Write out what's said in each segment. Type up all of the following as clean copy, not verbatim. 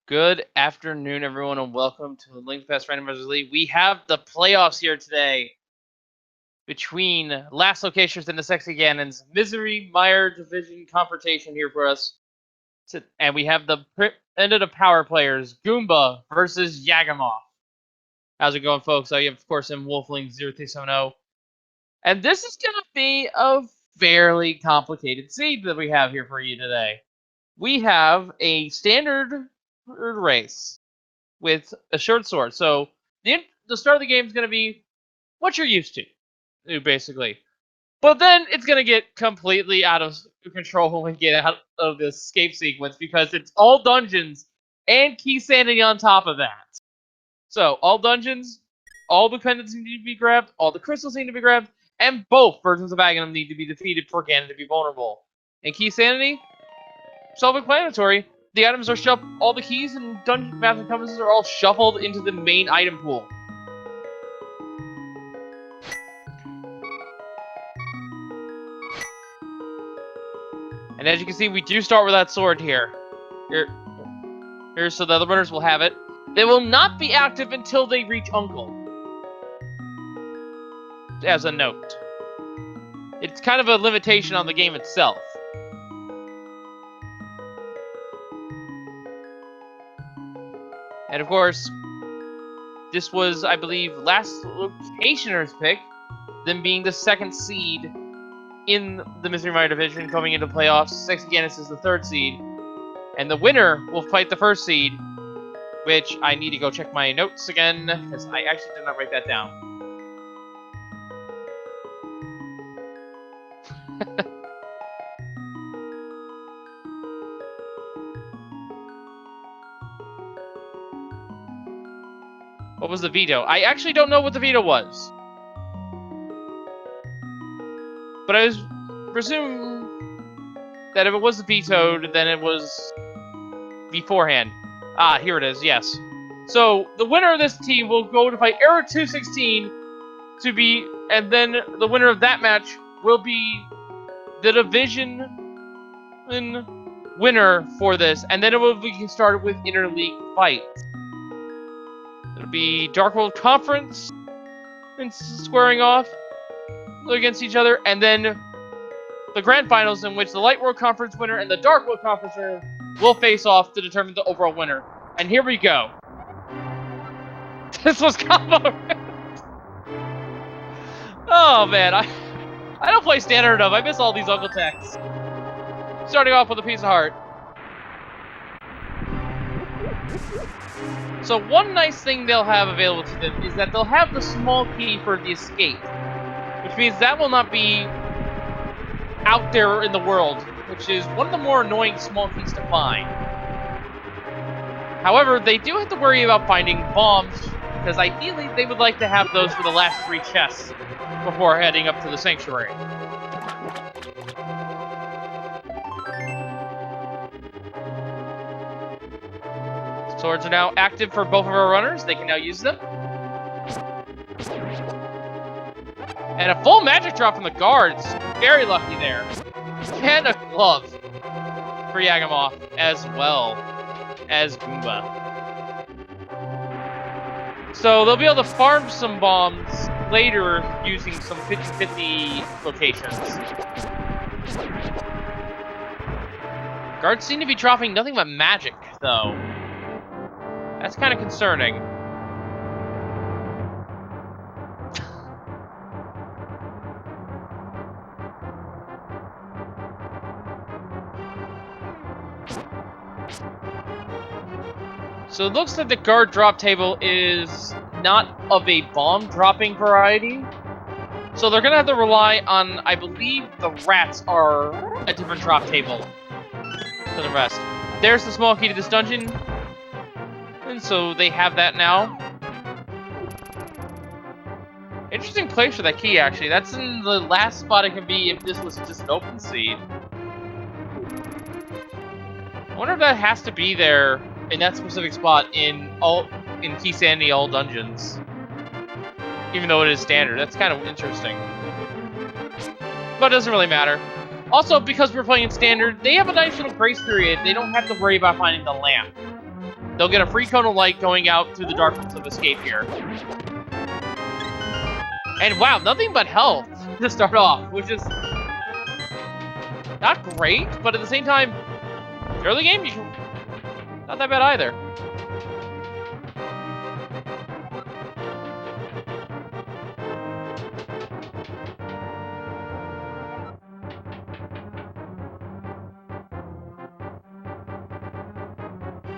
Good afternoon, everyone, and welcome to the Link Pass Randomizer League. We have the playoffs here today between Last Locations and the Sexy Gannons. Misery Mire Division confrontation here for us. And we have the end of the power players, Goomba versus Yagamoth. How's it going, folks? I, of course, am Wolfling0370. And this is going to be a fairly complicated seed that we have here for you today. We have a standard race with a short sword. So the start of the game is going to be what you're used to, basically. But then it's going to get completely out of control when we get out of this escape sequence because it's all dungeons and key sanity on top of that. So all dungeons, all the pendants need to be grabbed, all the crystals need to be grabbed, and both versions of Aghanim need to be defeated for Ganon to be vulnerable. And key sanity, self-explanatory. The items are shoved, all the keys and dungeon maps and compasses are all shuffled into the main item pool. And as you can see, we do start with that sword here. Here, so the other runners will have it. They will not be active until they reach Uncle. As a note. It's kind of a limitation on the game itself. And of course, this was, I believe, Last Locationer's pick, them being the second seed in the Misery Mire division coming into playoffs. Sexy Gannons is the third seed. And the winner will fight the first seed, which I need to go check my notes again, because I actually did not write that down. What was the veto? I actually don't know what the veto was. But I presume that if it was vetoed, then it was beforehand. Ah, here it is, yes. So, the winner of this team will go to fight Error 216 to be, and then the winner of that match will be the division winner for this, and then it will be started with interleague fights. It'll be Dark World Conference and squaring off against each other, and then the grand finals in which the Light World Conference winner and the Dark World Conference winner will face off to determine the overall winner. And here we go. This was combo. Oh man, I don't play standard enough. I miss all these Uncle Techs. Starting off with a piece of heart. So one nice thing they'll have available to them is that they'll have the small key for the escape. Which means that will not be out there in the world, which is one of the more annoying small keys to find. However, they do have to worry about finding bombs, because ideally they would like to have those for the last 3 chests before heading up to the sanctuary. Swords are now active for both of our runners. They can now use them. And a full magic drop from the guards. Very lucky there. And a glove for Yagamoth as well as Goomba. So they'll be able to farm some bombs later using some 50-50 locations. Guards seem to be dropping nothing but magic, though. That's kind of concerning. So it looks like the guard drop table is not of a bomb dropping variety. So they're going to have to rely on, I believe the rats are a different drop table for the rest. There's the small key to this dungeon. And so they have that now. Interesting place for that key, actually. That's in the last spot it can be if this was just an open seed. I wonder if that has to be there in that specific spot in Key Sanity all dungeons. Even though it is standard. That's kind of interesting. But it doesn't really matter. Also, because we're playing in standard, they have a nice little grace period. They don't have to worry about finding the lamp. they'll get a free cone of light going out through the darkness of escape here. And wow, nothing but health to start off, which is not great, but at the same time, early game, not that bad either.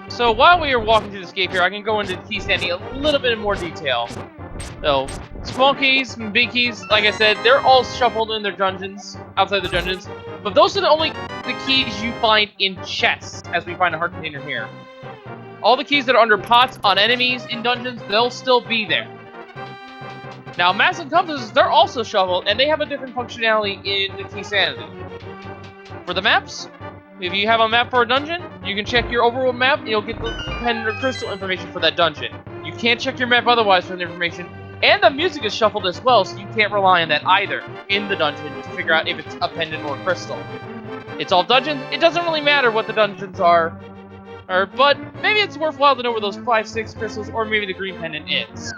So while we are walking through the escape here, I can go into key standing a little bit in more detail. So, small keys and big keys, like I said, they're all shuffled in their dungeons, outside the dungeons. But those are the keys you find in chests, as we find a heart container here. All the keys that are under pots on enemies in dungeons, they'll still be there. Now, maps and compasses, they're also shuffled, and they have a different functionality in the key sanity. For the maps, if you have a map for a dungeon, you can check your overworld map, and you'll get the pendant or crystal information for that dungeon. You can't check your map otherwise for the information, and the music is shuffled as well, so you can't rely on that either in the dungeon to figure out if it's a pendant or a crystal. It's all dungeons. It doesn't really matter what the dungeons are, but maybe it's worthwhile to know where those 5, 6 crystals or maybe the green pendant is.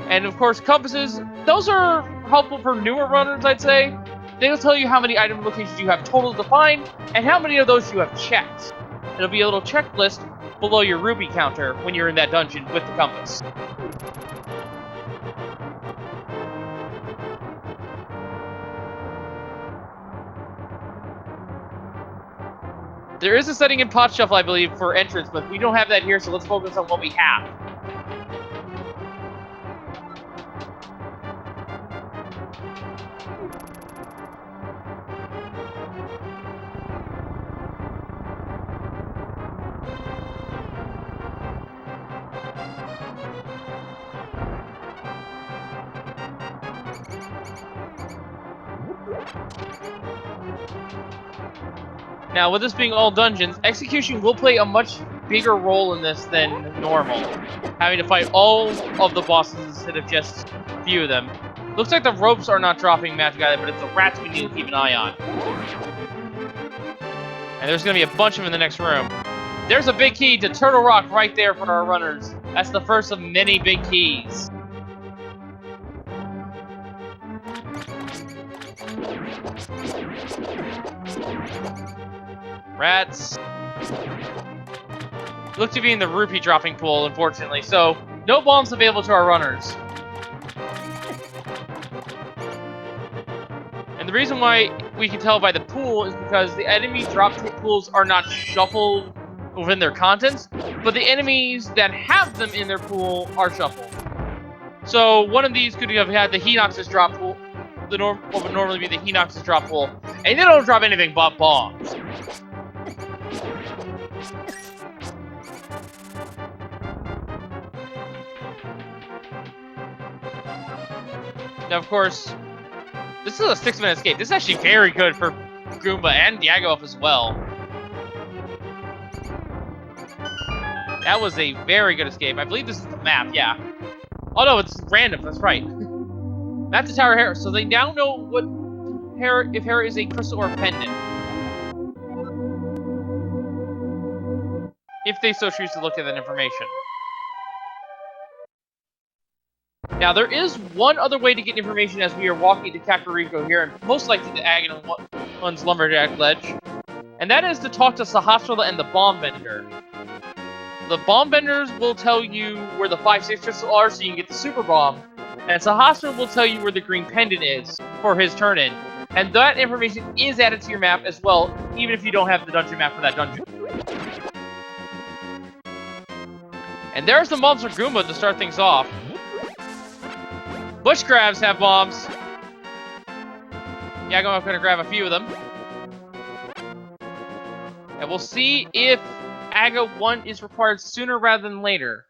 And of course, compasses, those are helpful for newer runners, I'd say. They'll tell you how many item locations you have total defined, and how many of those you have checked. It'll be a little checklist below your ruby counter when you're in that dungeon with the compass. There is a setting in Pot Shuffle, I believe, for entrance, but we don't have that here, so let's focus on what we have. Now, with this being all dungeons, execution will play a much bigger role in this than normal, having to fight all of the bosses instead of just a few of them. Looks like the ropes are not dropping magic either, but it's the rats we need to keep an eye on. And there's going to be a bunch of them in the next room. There's a big key to Turtle Rock right there for our runners. That's the first of many big keys. Rats. Look to be in the rupee dropping pool, unfortunately, so no bombs available to our runners. And the reason why we can tell by the pool is because the enemy drop pools are not shuffled within their contents, but the enemies that have them in their pool are shuffled. So one of these could have had the Henox's drop pool, what would normally be the Henox's drop pool, and they don't drop anything but bombs. Now, of course, this is a 6-minute escape. This is actually very good for Goomba and Yagamoth as well. That was a very good escape. I believe this is the map, yeah. Oh no, it's random, that's right. Map to Tower Hera, so they now know what if Hera is a crystal or a pendant. If they so choose to look at that information. Now, there is one other way to get information as we are walking to Kakariko here, and most likely to Agon One's Lumberjack Ledge. And that is to talk to Sahasrara and the Bomb Bender. The Bomb Benders will tell you where the 5-6 crystals are so you can get the Super Bomb. And Sahasrara will tell you where the green pendant is for his turn-in. And that information is added to your map as well, even if you don't have the dungeon map for that dungeon. And there's the bombs for Goomba to start things off. Bush crabs have bombs. Yeah, I'm gonna grab a few of them. And we'll see if Aga 1 is required sooner rather than later.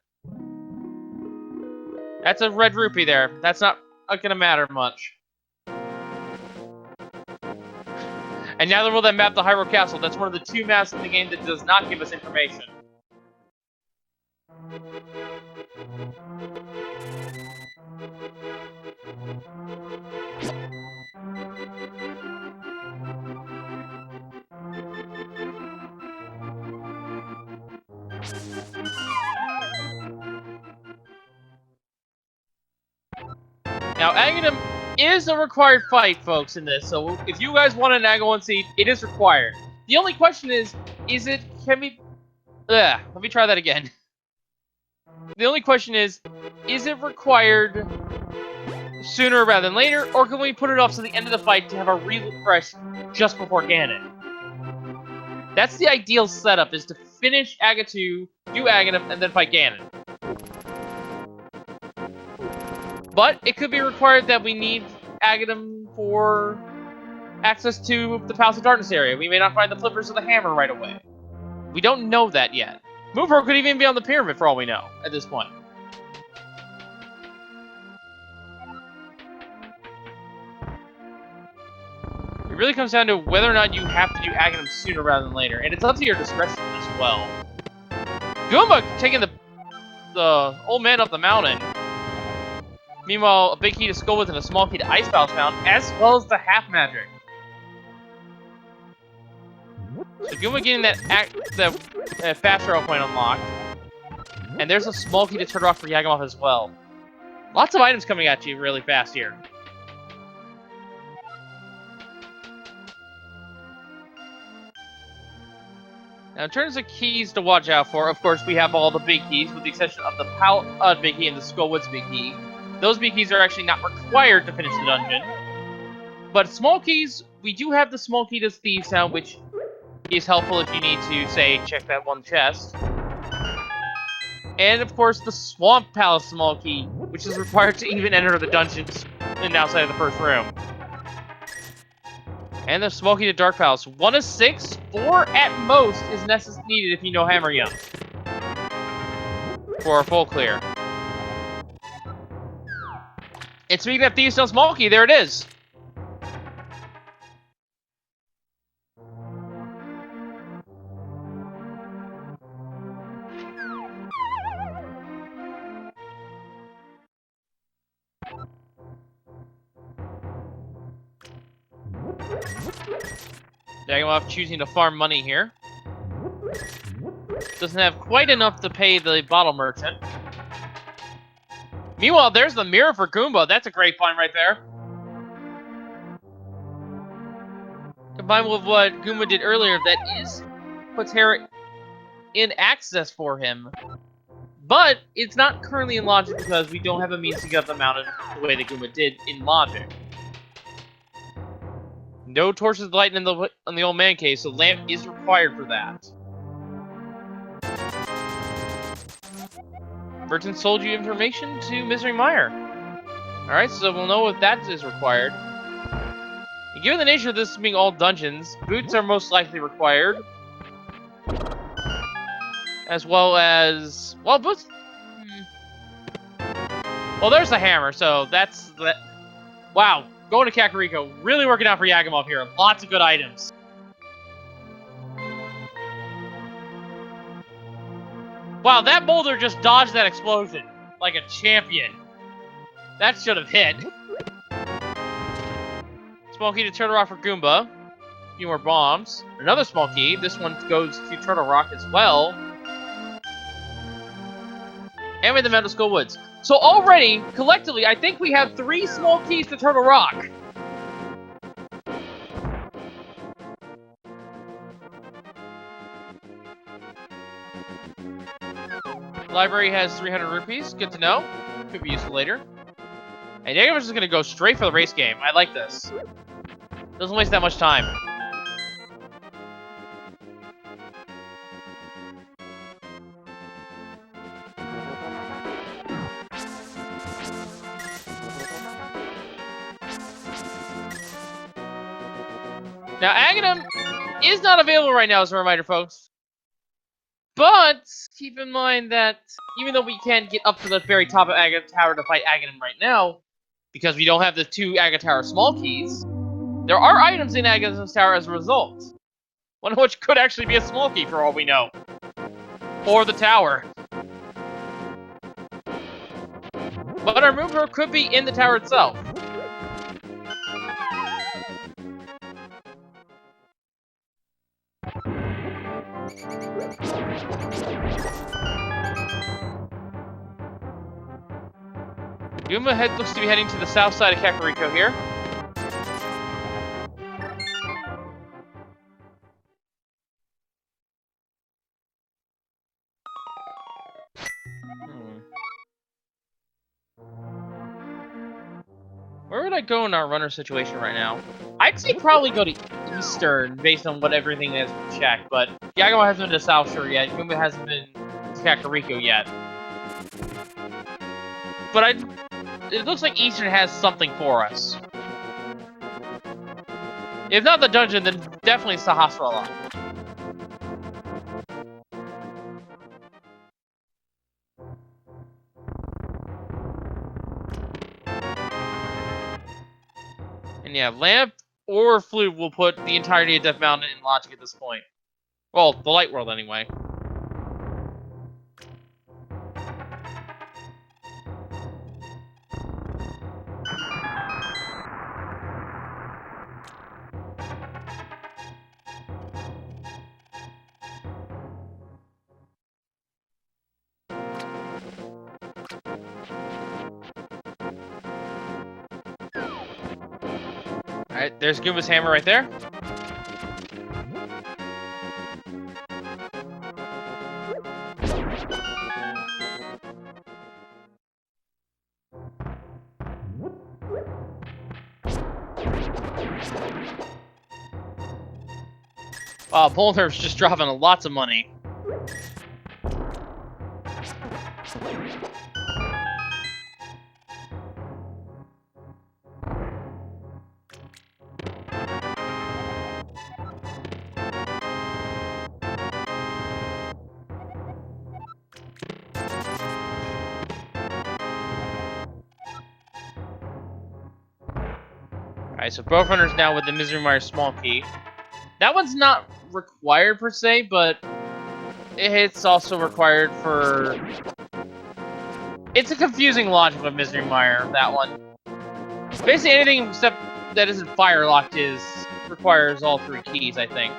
That's a red rupee there. That's not gonna matter much. And now we'll then map the Hyrule Castle. That's one of the 2 maps in the game that does not give us information. Now, Aghanim is a required fight, folks, in this. So if you guys want an Aga 1 seed, it is required. The only question is it, can we... let me try that again. The only question is it required sooner rather than later, or can we put it off to the end of the fight to have a refresh just before Ganon? That's the ideal setup, is to finish Aga 2, do Aghanim, and then fight Ganon. But it could be required that we need Aghanim for access to the Palace of Darkness area. We may not find the flippers of the hammer right away. We don't know that yet. Moonfur could even be on the pyramid for all we know at this point. It really comes down to whether or not you have to do Aghanim sooner rather than later, and it's up to your discretion as well. Goomba taking the old man up the mountain. Meanwhile, a big key to Skullwoods and a small key to Ice Palace found, as well as the half magic. So Goomba getting that fast travel point unlocked. And there's a small key to Turtle Rock for Yagamoth as well. Lots of items coming at you really fast here. Now, in terms of keys to watch out for, of course, we have all the big keys, with the exception of the big key and the Skullwoods big key. Those big keys are actually not required to finish the dungeon. But small keys, we do have the small key to Thieves Town, which is helpful if you need to, say, check that one chest. And, of course, the Swamp Palace small key, which is required to even enter the dungeons and outside of the first room. And the small key to Dark Palace. 1 of 6, 4 at most is needed if you know Hammer Young. For a full clear. And speaking of Thieves Town small key, there it is. Yagamoth choosing to farm money here. Doesn't have quite enough to pay the bottle merchant. Meanwhile, there's the mirror for Goomba. That's a great find right there. Combined with what Goomba did earlier, puts Terra in access for him. But it's not currently in Logic because we don't have a means to get up the mountain the way that Goomba did in Logic. No torches of light in the old man cave, so lamp is required for that. Merchant sold you information to Misery Mire. Alright, so we'll know if that is required. And given the nature of this being all dungeons, boots are most likely required. As well as... well, boots... well, there's the hammer, so that's... wow, going to Kakariko. Really working out for Yagamoth here. Lots of good items. Wow, that boulder just dodged that explosion like a champion. That should have hit. Small key to Turtle Rock for Goomba. A few more bombs. Another small key. This one goes to Turtle Rock as well. And with the Metal Skull Woods. So already, collectively, I think we have 3 small keys to Turtle Rock. Library has 300 rupees. Good to know. Could be useful later. And Yagamoth is going to go straight for the race game. I like this. Doesn't waste that much time. Now, Aghanim is not available right now, as a reminder, folks. But keep in mind that even though we can't get up to the very top of Aga Tower to fight Aghanim right now, because we don't have the 2 Aga Tower small keys, there are items in Aghanim's Tower as a result. One of which could actually be a small key for all we know. Or the tower. But our mover could be in the tower itself. Goomba looks to be heading to the south side of Kakariko here. Where would I go in our runner situation right now? I'd say probably go to Eastern, based on what everything has been checked, but Yagamoth hasn't been to South Shore yet, Goomba hasn't been to Kakariko yet. But it looks like Eastern has something for us. If not the dungeon, then definitely it's the hospital lot. And yeah, Lamp or Flute will put the entirety of Death Mountain in logic at this point. Well, the Light World anyway. Alright, there's Goomba's hammer right there. Wow, Polnarf's just dropping lots of money. Alright, so both runners now with the Misery Mire small key. That one's not required per se, but it's also required for... It's a confusing logic of Misery Mire, that one. Basically anything except that isn't fire locked requires all three keys, I think.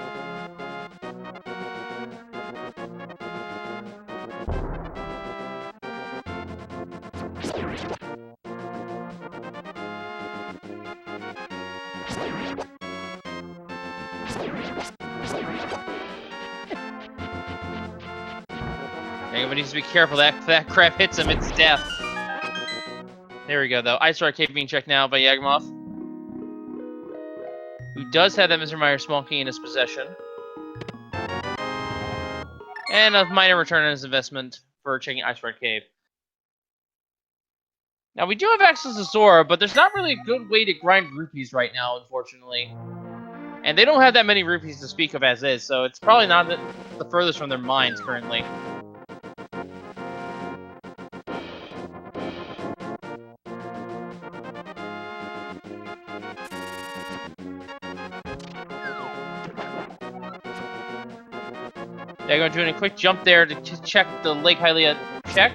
Everybody needs to be careful. That crap hits him, it's death. There we go, though. Ice Rock Cave being checked now by Yagamoth, who does have that Mr. Mire small key in his possession. And a minor return on his investment for checking Ice Rock Cave. Now, we do have access to Zora, but there's not really a good way to grind rupees right now, unfortunately. And they don't have that many rupees to speak of as is, so it's probably not the furthest from their minds currently. Yeah, I'm doing a quick jump there to check the Lake Hylia check.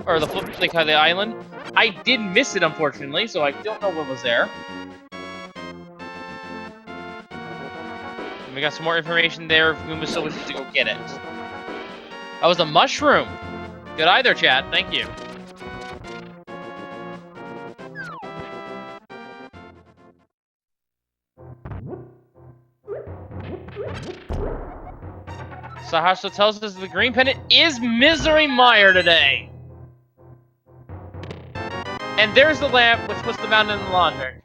Or the Lake Hylia Island. I did miss it, unfortunately, so I don't know what was there. And we got some more information there if Goomba still wishes to go get it. That was a mushroom. Good eye there, chat. Thank you. Sahasha tells us the green pendant is Misery Mire today. And there's the lamp, which puts the mountain in the logic.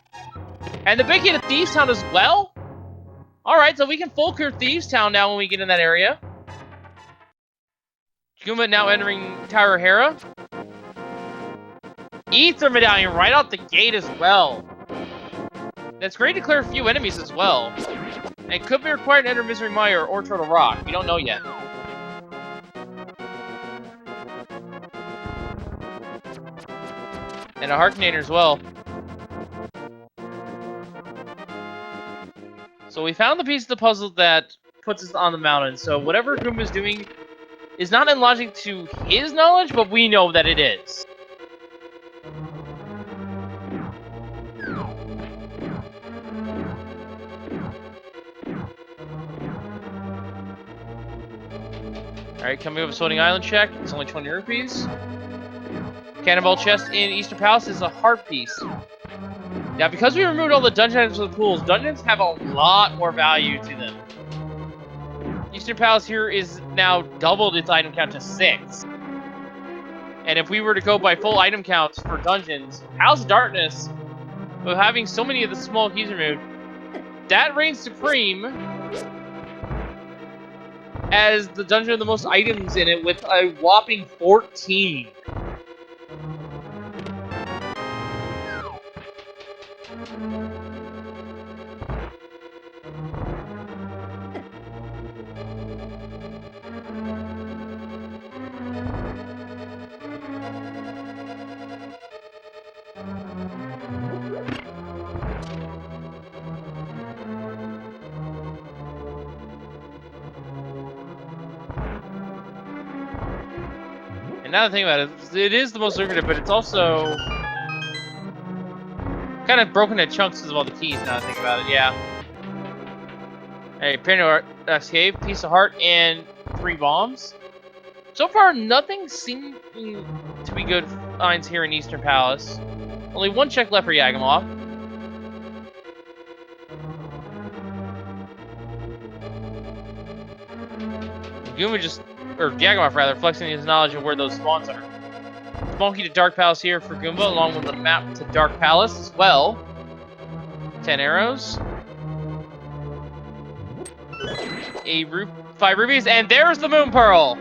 And the big hit of Thieves Town as well? Alright, so we can full clear Thieves Town now when we get in that area. Goomba now entering Tower Hera. Ether Medallion right out the gate as well. That's great to clear a few enemies as well. And it could be required to enter Misery Mire or Turtle Rock. We don't know yet. And a Harkinator as well. So we found the piece of the puzzle that puts us on the mountain. So whatever Goomba is doing is not in logic to his knowledge, but we know that it is. Alright, coming up with Floating Island check. It's only 20 rupees. Cannonball chest in Eastern Palace is a heart piece. Now, because we removed all the dungeon items from the pools, dungeons have a lot more value to them. Eastern Palace here is now doubled its item count to 6. And if we were to go by full item counts for dungeons, House of Darkness, with having so many of the small keys removed, that reigns supreme as the dungeon with the most items in it with a whopping 14. And now the thing about it is the most lucrative, but it's also kind of broken into chunks because of all the keys. Now I think about it, yeah. Hey, Pano escape, piece of heart, and 3 bombs. So far, nothing seeming to be good finds here in Eastern Palace. Only 1 check left for Yagamoth. Goomba or Yagamoth rather, flexing his knowledge of where those spawns are. Small key to Dark Palace here for Goomba, along with the map to Dark Palace as well. 10 arrows. 5 rubies, and there's the Moon Pearl!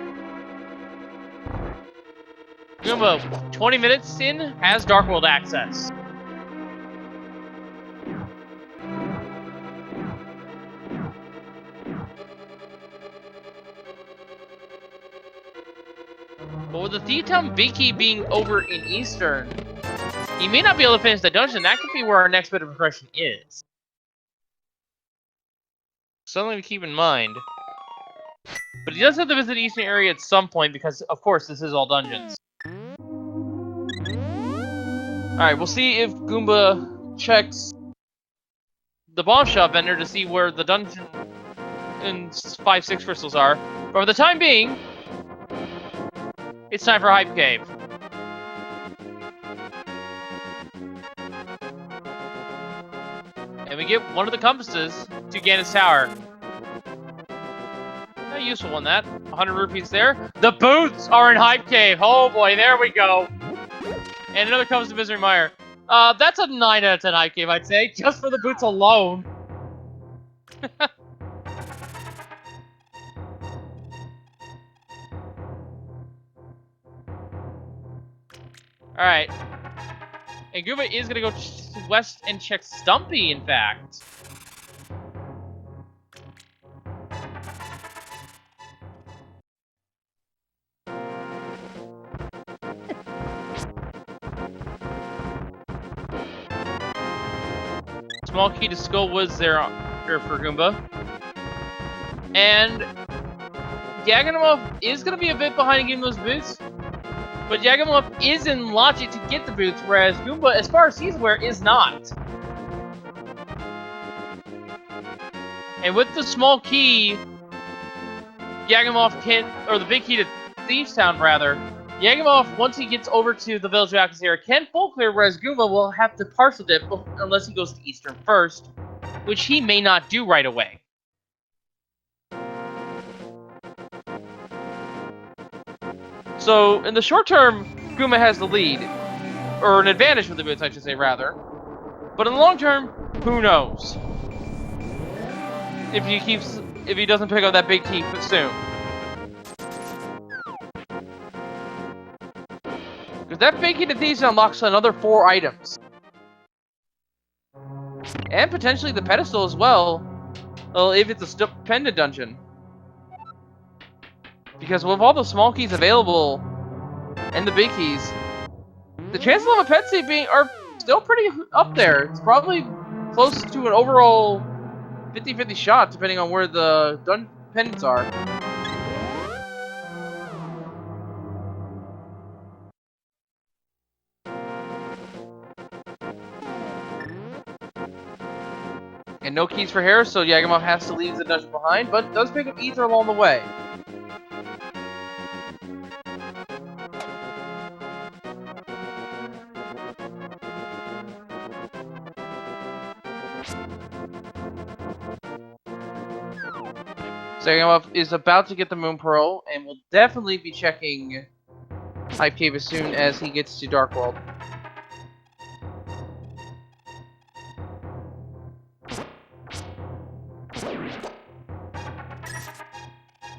Goomba, 20 minutes in, has Dark World access. But with the Thief Town Big Key being over in Eastern, he may not be able to finish the dungeon. That could be where our next bit of progression is. Something to keep in mind. But he does have to visit the Eastern area at some point because, of course, this is all dungeons. Alright, we'll see if Goomba checks the bomb shop vendor to see where the dungeon and 5-6 crystals are. But for the time being, it's time for Hype Cave. And we get one of the compasses to Ganon's Tower. A useful one, that. 100 rupees there. The boots are in Hype Cave. Oh boy, there we go. And another compass to Misery Mire. That's a 9 out of 10 Hype Cave, I'd say, just for the boots alone. Alright. And Goomba is gonna go west and check Stumpy, in fact. Small key to Skull Woods there for Goomba. And Yagamoth is gonna be a bit behind getting those boots. But Yagamoth is in logic to get the boots, whereas Goomba, as far as he's aware, is not. And with the small key, Yagamoth can, or the big key to Thieves Town, rather, Yagamoth, once he gets over to the village of Alcazar, can full clear, whereas Goomba will have to partial dip unless he goes to Eastern first, which he may not do right away. So, in the short term, Goomba has the lead. Or an advantage with the boots, I should say, rather. But in the long term, who knows? If he doesn't pick up that big key soon. Because that big key to Thieves unlocks another 4 items. And potentially the pedestal as well. Well, if it's a stupendous dungeon. Because with all the small keys available, and the big keys, the chances of a pet seed are still pretty up there. It's probably close to an overall 50-50 shot, depending on where the pendants are. And no keys for Harris, so Yagamoth has to leave the dungeon behind, but does pick up Ether along the way. So Yagamoth is about to get the Moon Pearl, and will definitely be checking Hype Cave as soon as he gets to Dark World.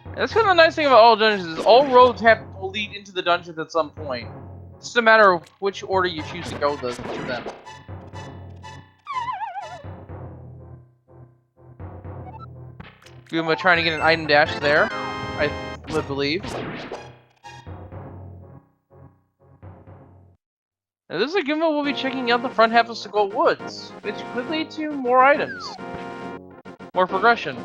And that's kind of the nice thing about all dungeons is all roads will lead into the dungeons at some point. It's just a matter of which order you choose to go to them. Goomba trying to get an item dash there, I would believe. Now this is a Goomba will be checking out the front half of Skull Woods, which could lead to more items. More progression.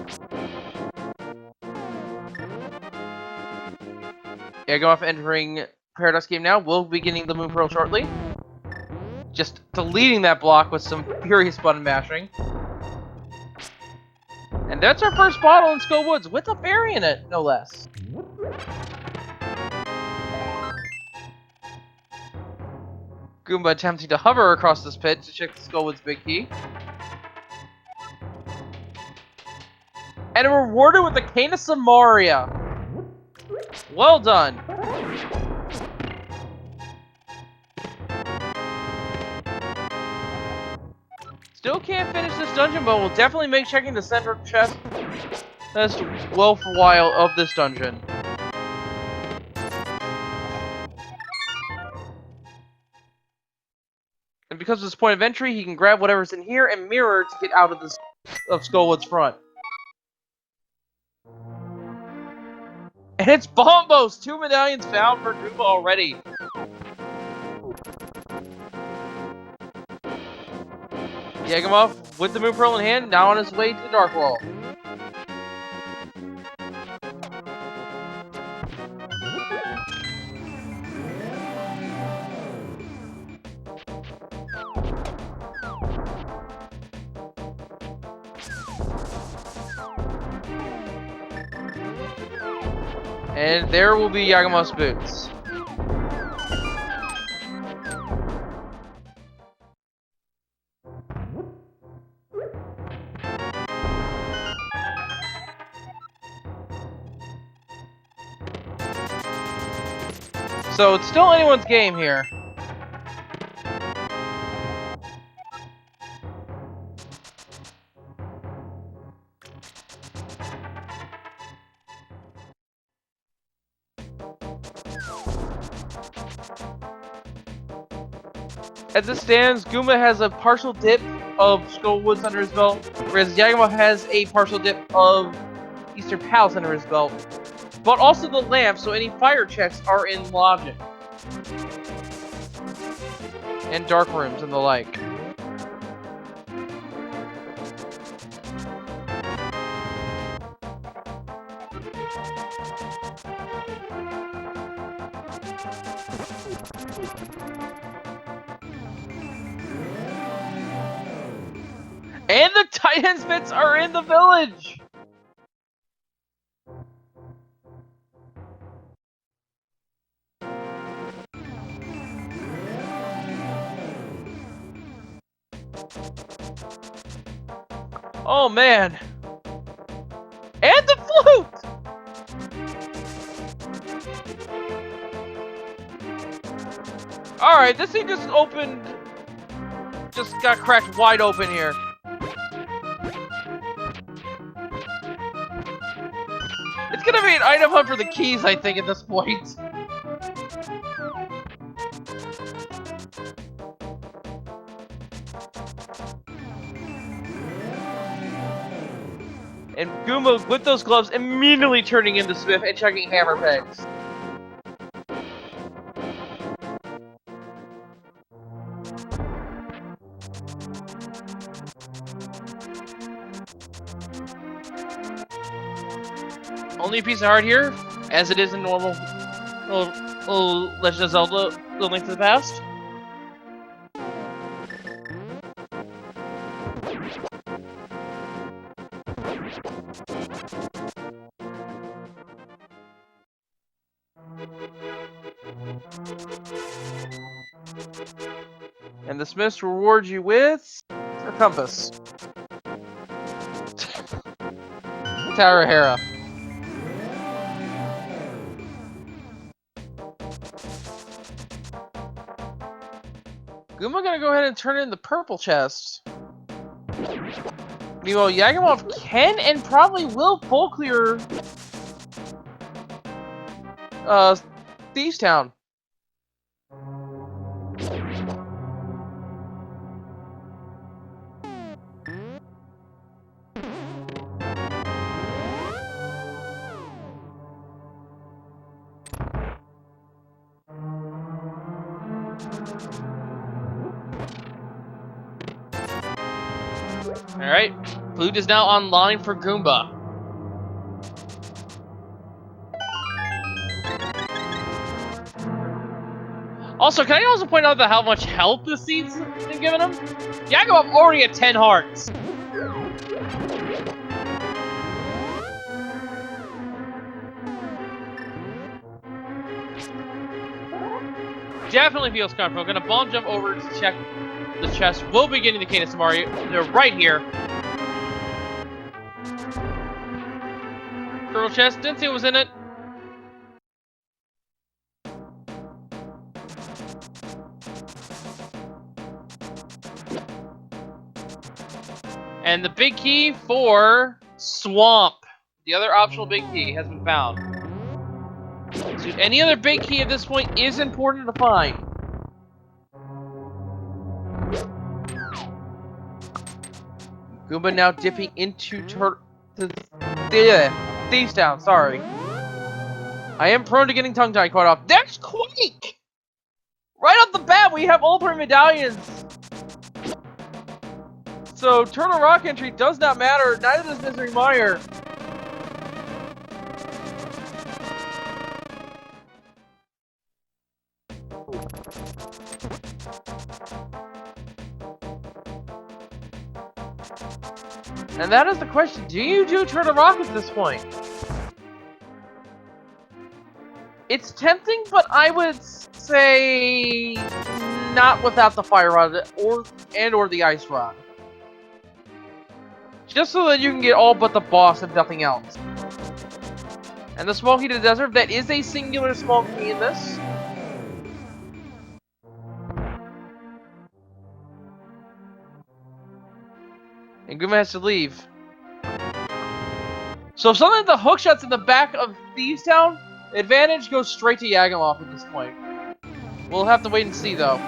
Yagamoth entering Paradox Game now, will be getting the Moon Pearl shortly. Just deleting that block with some furious button mashing. And that's our first bottle in Skull Woods, with a berry in it, no less. Goomba attempting to hover across this pit to check the Skull Woods big key. And rewarded with the Cane of Samaria. Well done. Still can't finish this dungeon, but we'll definitely make checking the center chest that's well for a while of this dungeon. And because of this point of entry, he can grab whatever's in here and mirror to get out of this Skullwood's front. And it's Bombos! 2 medallions found for Goomba already. Yagamoth with the Moon Pearl in hand, now on his way to Dark World. And there will be Yagamoth's boots. So it's still anyone's game here. As it stands, Goomba has a partial dip of Skull Woods under his belt, whereas Yagamoth has a partial dip of Eastern Palace under his belt. But also the lamp, so any fire checks are in logic. And dark rooms and the like. And the Titan's bits are in the village! Oh man! And the flute! Alright, this thing just opened... Just got cracked wide open here. It's gonna be an item hunt for the keys, I think, at this point. And Goomba, with those gloves, immediately turning into Smith and checking hammer pegs. Only a piece of heart here, as it is in normal Legend of Zelda: The Link to the Past. And the Smiths reward you with a compass. Tower Hera. Goomba gonna go ahead and turn in the purple chest. Meanwhile, Yagamoth can and probably will full clear Thieves Town. Alright, Flute is now online for Goomba. Also, can I also point out how much health the seeds have been giving him? Yagamoth already at 10 hearts. Definitely feels comfortable. Gonna bomb jump over to check the chest. We'll be getting the Cadence Mario. They're right here. Turtle chest, didn't see what was in it. And the big key for Swamp. The other optional big key has been found. So any other big key at this point is important to find. Goomba now dipping into Thieves Town, sorry. I am prone to getting tongue-tied quite often. That's Quake! Right off the bat, we have all 3 medallions. So, Turtle Rock entry does not matter, neither does Misery Mire. And that is the question, do you do Turtle Rock at this point? It's tempting, but I would say not without the Fire Rod or the Ice Rod. Just so that you can get all but the boss and nothing else. And the Small Key to the Desert, that is a singular small key in this. And Goomba has to leave. So if something like the hookshot's in the back of Thieves Town, advantage goes straight to Yagamoth at this point. We'll have to wait and see though.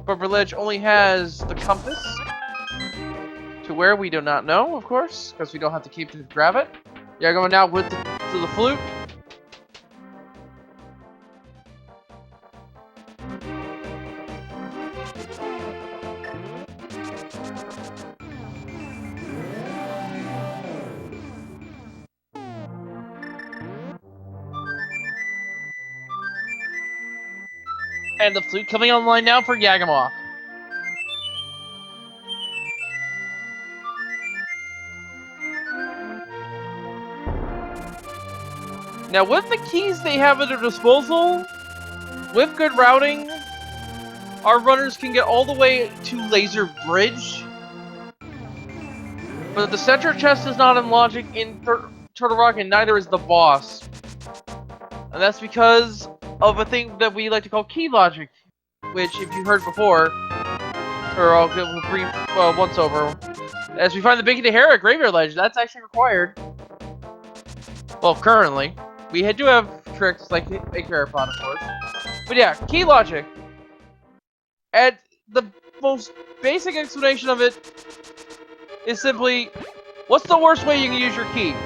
But Ledge only has the compass. To where we do not know, of course, because we don't have to keep to grab it. Yagamoth now with to the flute. And the flute coming online now for Yagamoth. Now with the keys they have at their disposal, with good routing, our runners can get all the way to Laser Bridge. But the center chest is not in logic in Turtle Rock, and neither is the boss. And that's because of a thing that we like to call key logic, which, if you heard before, or I'll give a brief once over. As we find the Big Tahara at Graveyard Ledge, that's actually required. Well, currently. We do have tricks like a Carapod, of course. But yeah, key logic. And the most basic explanation of it is simply, what's the worst way you can use your keys?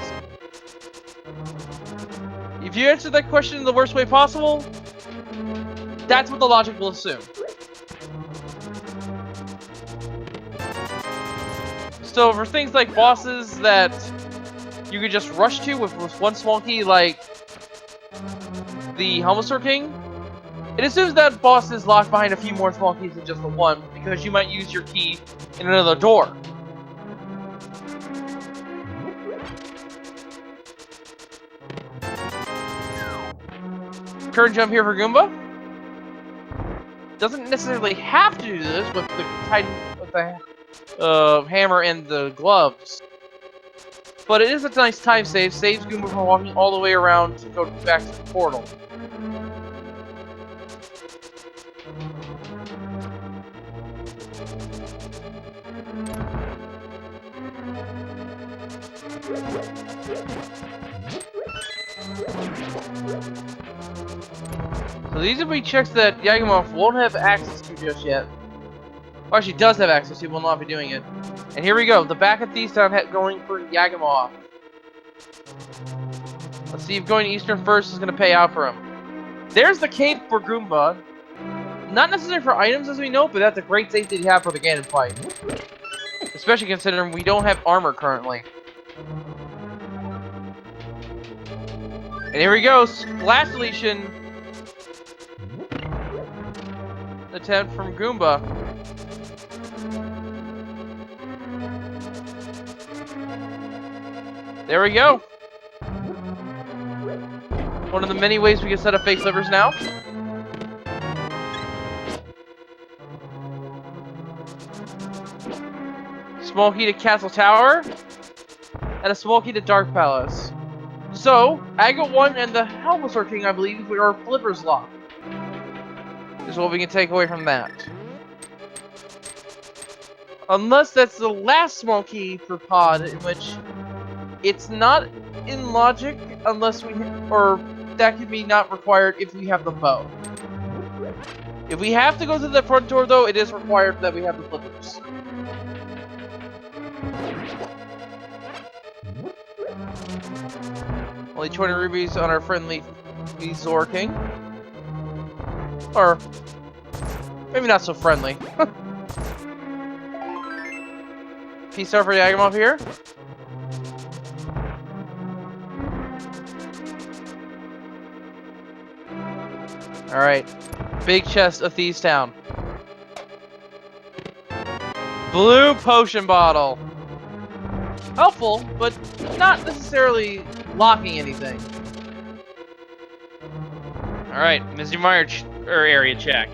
If you answer that question in the worst way possible, that's what the logic will assume. So for things like bosses that you could just rush to with one small key, like the Helmosaur King, it assumes that boss is locked behind a few more small keys than just the one, because you might use your key in another door. Current jump here for Goomba. Doesn't necessarily have to do this with the Titan, with the hammer and the gloves. But it is a nice time save. Saves Goomba from walking all the way around to go back to the portal. So these will be checks that Yagamoth won't have access to just yet. Or actually does have access to, will not be doing it. And here we go, the back of these town going for Yagamoth. Let's see if going to Eastern first is going to pay out for him. There's the cape for Goomba. Not necessary for items as we know, but that's a great safety to have for the Ganon fight. Especially considering we don't have armor currently. And here we go, Splash Deletion attempt from Goomba. There we go. One of the many ways we can set up fake slivers now. Small key to Castle Tower. And a small key to Dark Palace. So, Agate 1 and the Helmasaur King, I believe, are flippers locked. Is what we can take away from that. Unless that's the last small key for Pod, in which it's not in logic unless we, or that could be not required if we have the bow. If we have to go to the front door though, it is required that we have the flippers. Only 20 rubies on our friendly Zor King. Or maybe not so friendly. Peace out for Yagamoth here. Alright. Big chest of Thieves Town. Blue potion bottle. Helpful, but not necessarily locking anything. Alright, Mr. Meyer area check.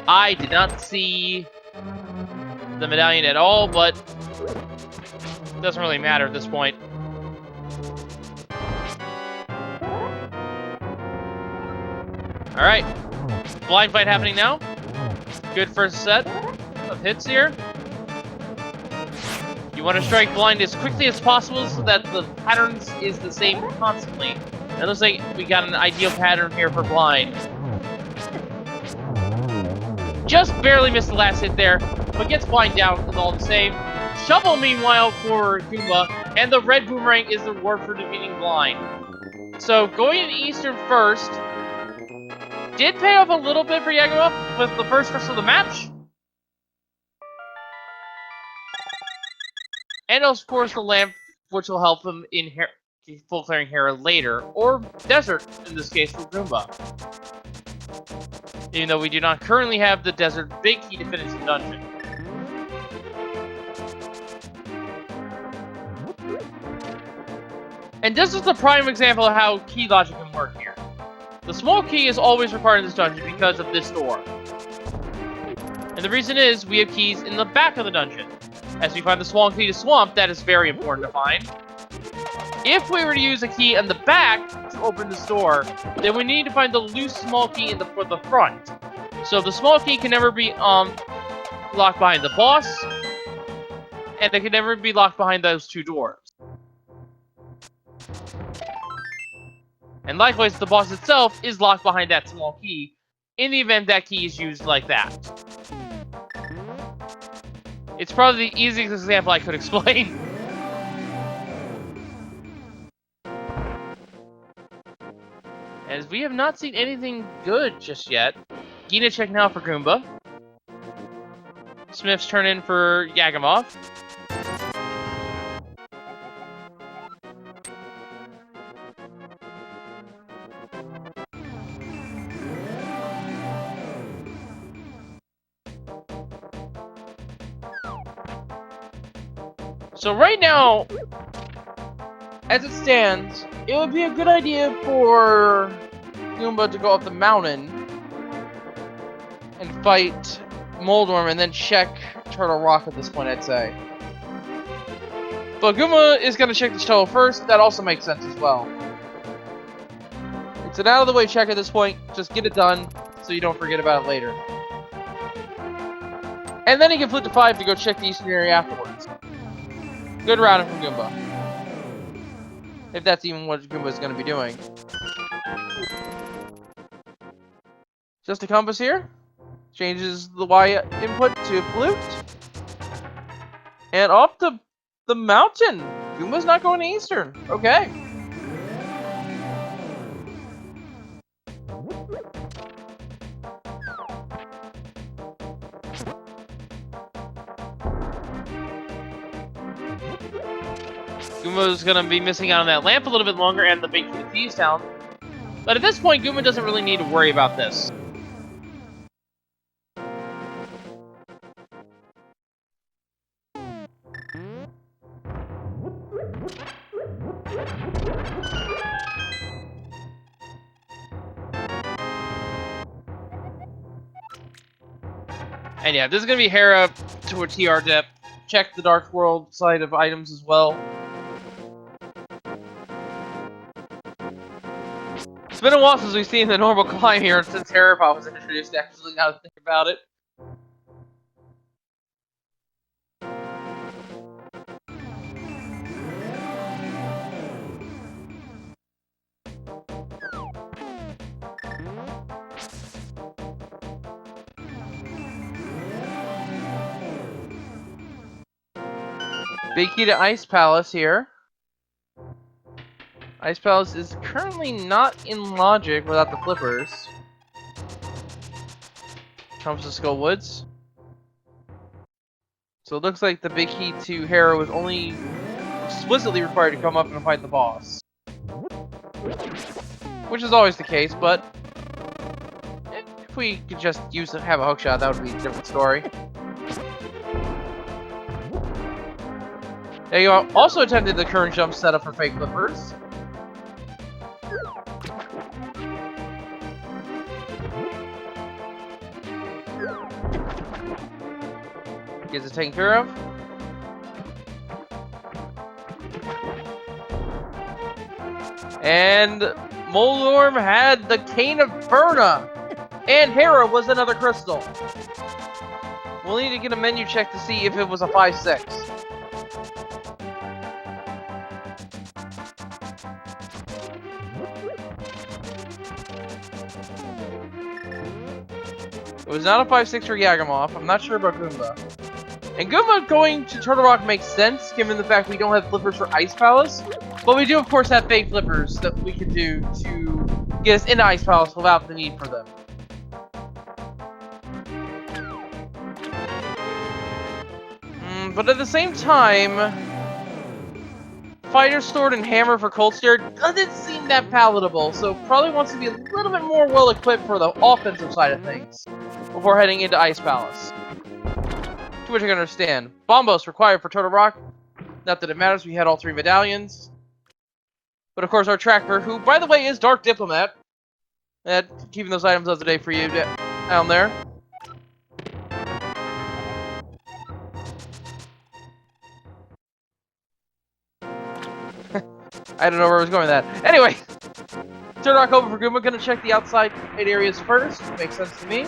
I did not see the medallion at all, but it doesn't really matter at this point. Alright, blind fight happening now. Good first set of hits here. You want to strike blind as quickly as possible so that the pattern is the same constantly. It looks like we got an ideal pattern here for blind. Just barely missed the last hit there, but gets blind down all the same. Shovel, meanwhile, for Goomba, and the red boomerang is the reward for defeating blind. So going in Eastern first did pay off a little bit for Yagamoth with the first of the match. And of course the lamp, which will help him in full clearing Hera later, or desert in this case for Goomba. Even though we do not currently have the desert big key to finish the dungeon. And this is the prime example of how key logic can work here. The small key is always required in this dungeon because of this door. And the reason is, we have keys in the back of the dungeon. As we find the small key to Swamp, that is very important to find. If we were to use a key in the back to open this door, then we need to find the loose small key for the front. So the small key can never be locked behind the boss, and it can never be locked behind those two doors. And likewise, the boss itself is locked behind that small key, in the event that key is used like that. It's probably the easiest example I could explain. As we have not seen anything good just yet. Gina check now for Goomba. Smith's turn in for Yagamoth. So right now, as it stands, it would be a good idea for Goomba to go up the mountain and fight Moldworm and then check Turtle Rock at this point, I'd say. But Goomba is going to check the shuttle first. That also makes sense as well. It's an out-of-the-way check at this point. Just get it done so you don't forget about it later. And then he can flip to 5 to go check the eastern area afterwards. Good routing from Goomba. If that's even what Goomba is going to be doing. Just a compass here. Changes the Y input to flute. And off to the mountain. Goomba's not going to eastern. Okay. Goomba's gonna be missing out on that lamp a little bit longer and the big key to Thieves Town. But at this point, Goomba doesn't really need to worry about this. And yeah, this is gonna be Hera to a TR depth. Check the Dark World side of items as well. It's been a while since we've seen the normal climb here, and since Herapod was introduced, actually, now to think about it. Big key to Ice Palace here. Ice Palace is currently not in logic without the flippers. Comes to Skull Woods. So it looks like the big key to Hera was only explicitly required to come up and fight the boss. Which is always the case, but if we could just have a hookshot, that would be a different story. There you go. Also attempted the current jump setup for fake flippers. Gets it taken care of. And Moldorm had the Cane of Burna. And Hera was another crystal. We'll need to get a menu check to see if it was a 5-6. It was not a 5-6 for Yagamoth. I'm not sure about Goomba. And Goomba going to Turtle Rock makes sense, given the fact we don't have flippers for Ice Palace. But we do, of course, have fake flippers that we can do to get us into Ice Palace without the need for them. But at the same time, Fighter's Sword and Hammer for Cold Stare doesn't seem that palatable, so probably wants to be a little bit more well-equipped for the offensive side of things before heading into Ice Palace. To which I can understand. Bombos required for Turtle Rock. Not that it matters, we had all 3 medallions. But of course our tracker, who by the way is Dark Diplomat. Keeping those items up to date for you down there. I don't know where I was going with that. Anyway, Turtle Rock over for Goomba. Gonna check the outside areas first. Makes sense to me.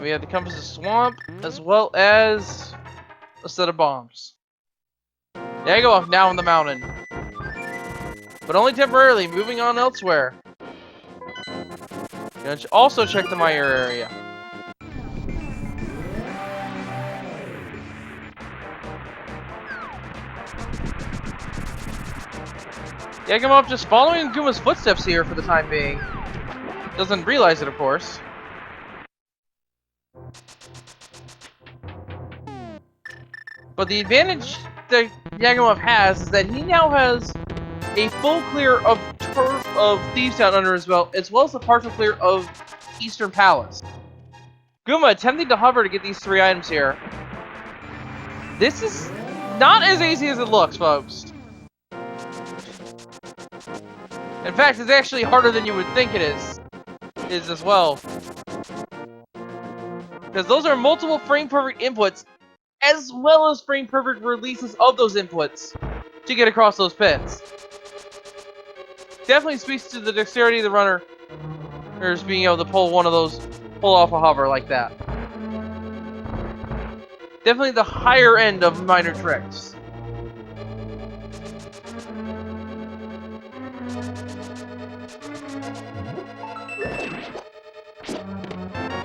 We have the Compass of Swamp, as well as a set of bombs. Yagamoth now in the mountain. But only temporarily, moving on elsewhere. Gonna also check the Meyer area. Yagamoth just following Gooma's footsteps here for the time being. Doesn't realize it, of course. But the advantage that Yagamoth has is that he now has a full clear of Thieves Town under his belt, as well as a partial clear of Eastern Palace. Goomba attempting to hover to get these 3 items here. This is not as easy as it looks, folks. In fact, it's actually harder than you would think it is as well. Because those are multiple frame perfect inputs, as well as frame perfect releases of those inputs to get across those pins. Definitely speaks to the dexterity of the runner, or just being able to pull off a hover like that. Definitely the higher end of minor tricks.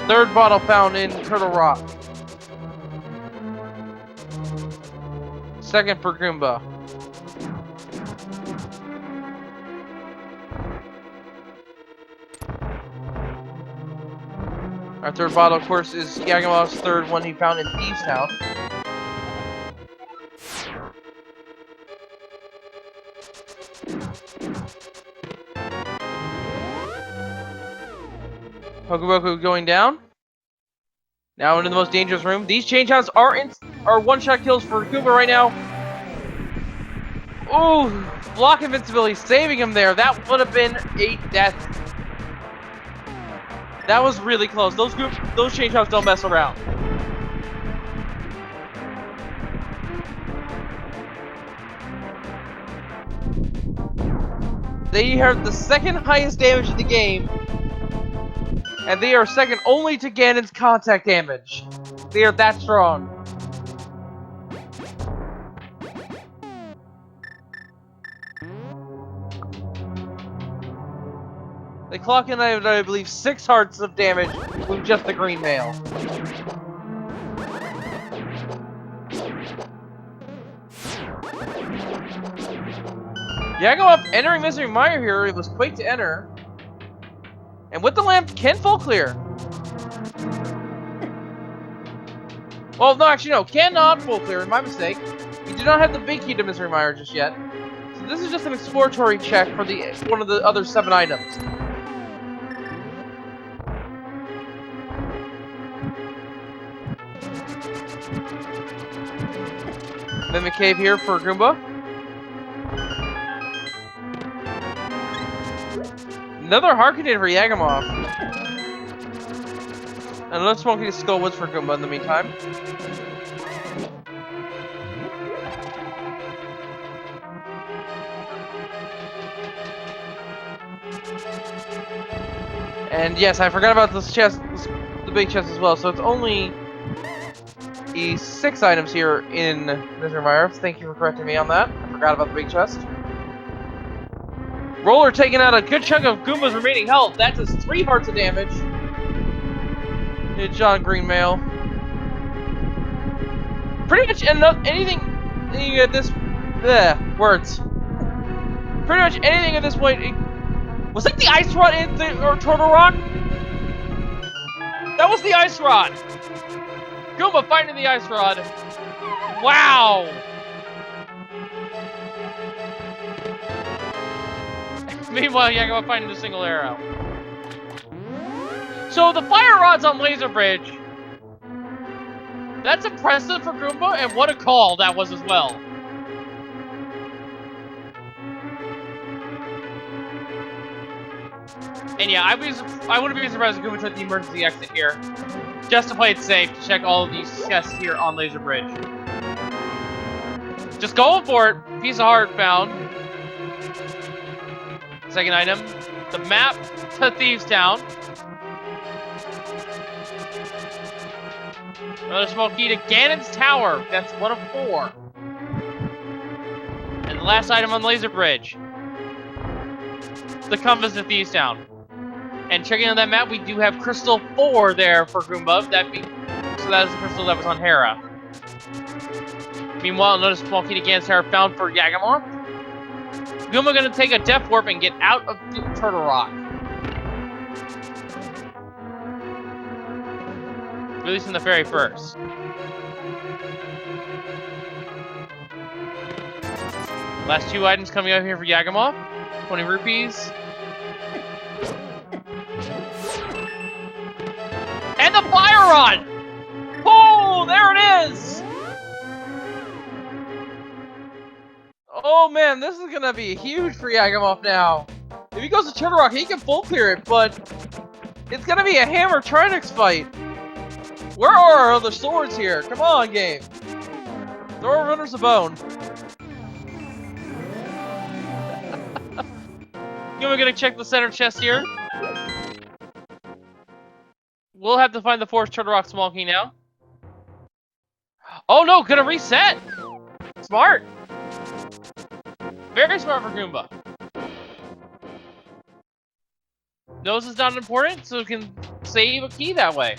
Third bottle found in Turtle Rock. Second for Goomba. Our third bottle, of course, is Yagamoth's third one he found in Thieves Town. Pokemoku going down. Now into the most dangerous room. These change outs are one-shot kills for Goomba right now. Ooh, block invincibility, saving him there. That would have been a death. That was really close. Those change outs don't mess around. They have the second highest damage in the game, and they are second only to Ganon's contact damage. They are that strong. They clock in, I believe, 6 hearts of damage with just the green mail. Yagamoth entering Misery Mire here. It was quick to enter. And with the lamp, can full clear. Well, no, actually, no. Cannot full clear. My mistake. We do not have the big key to Misery Mire just yet. So this is just an exploratory check for one of the other 7 items. Mimic Cave here for Goomba. Another heart container for Yagamoth. Another smoking skull woods for Goomba in the meantime. And yes, I forgot about this chest, the big chest as well. So it's only 6 items here in Misery Mire. Thank you for correcting me on that. I forgot about the big chest. Roller taking out a good chunk of Goomba's remaining health. That does 3 hearts of damage. Hit John Green Mail. Pretty much anything at this... words. Pretty much anything at this point... Was that the Ice Rod in Turtle Rock? That was the Ice Rod! Goomba fighting the Ice Rod. Wow! Meanwhile, Yagamoth finding the single arrow. So the fire rod's on Laser Bridge. That's impressive for Goomba, and what a call that was as well. And yeah, I wouldn't be surprised if Goomba took the emergency exit here. Just to play it safe, to check all of these chests here on Laser Bridge. Just going for it. Piece of heart found. Second item, the map to Thieves Town. Another small key to Ganon's Tower. That's 1 of 4. And the last item on Laser Bridge, the compass to Thieves Town. And checking on that map, we do have Crystal 4 there for Goomba. So that is the crystal that was on Hera. Meanwhile, another small key to Ganon's Tower found for Yagamoth. Goomba gonna take a Death Warp and get out of Turtle Rock. Releasing the fairy first. Last 2 items coming out here for Yagamoth. 20 rupees. And the Fire rod! Oh, there it is! Oh man, this is gonna be huge for Yagamoth now. If he goes to Turtle Rock, he can full clear it, but it's gonna be a Hammer Trinix fight. Where are our other swords here? Come on, game. Throw our runners a bone. We're gonna check the center chest here. We'll have to find the fourth Turtle Rock small key now. Oh no, gonna reset! Smart! Very smart for Goomba. Knows it's not important, so it can save a key that way.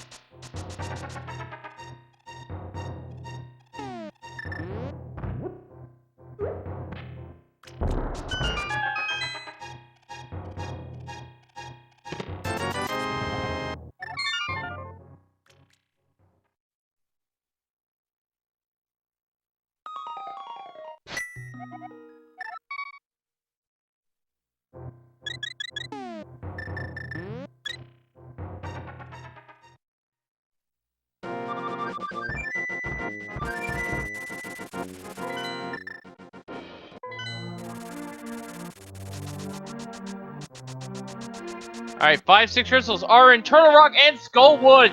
Alright, 5, 6 crystals are in Turtle Rock and Skullwood.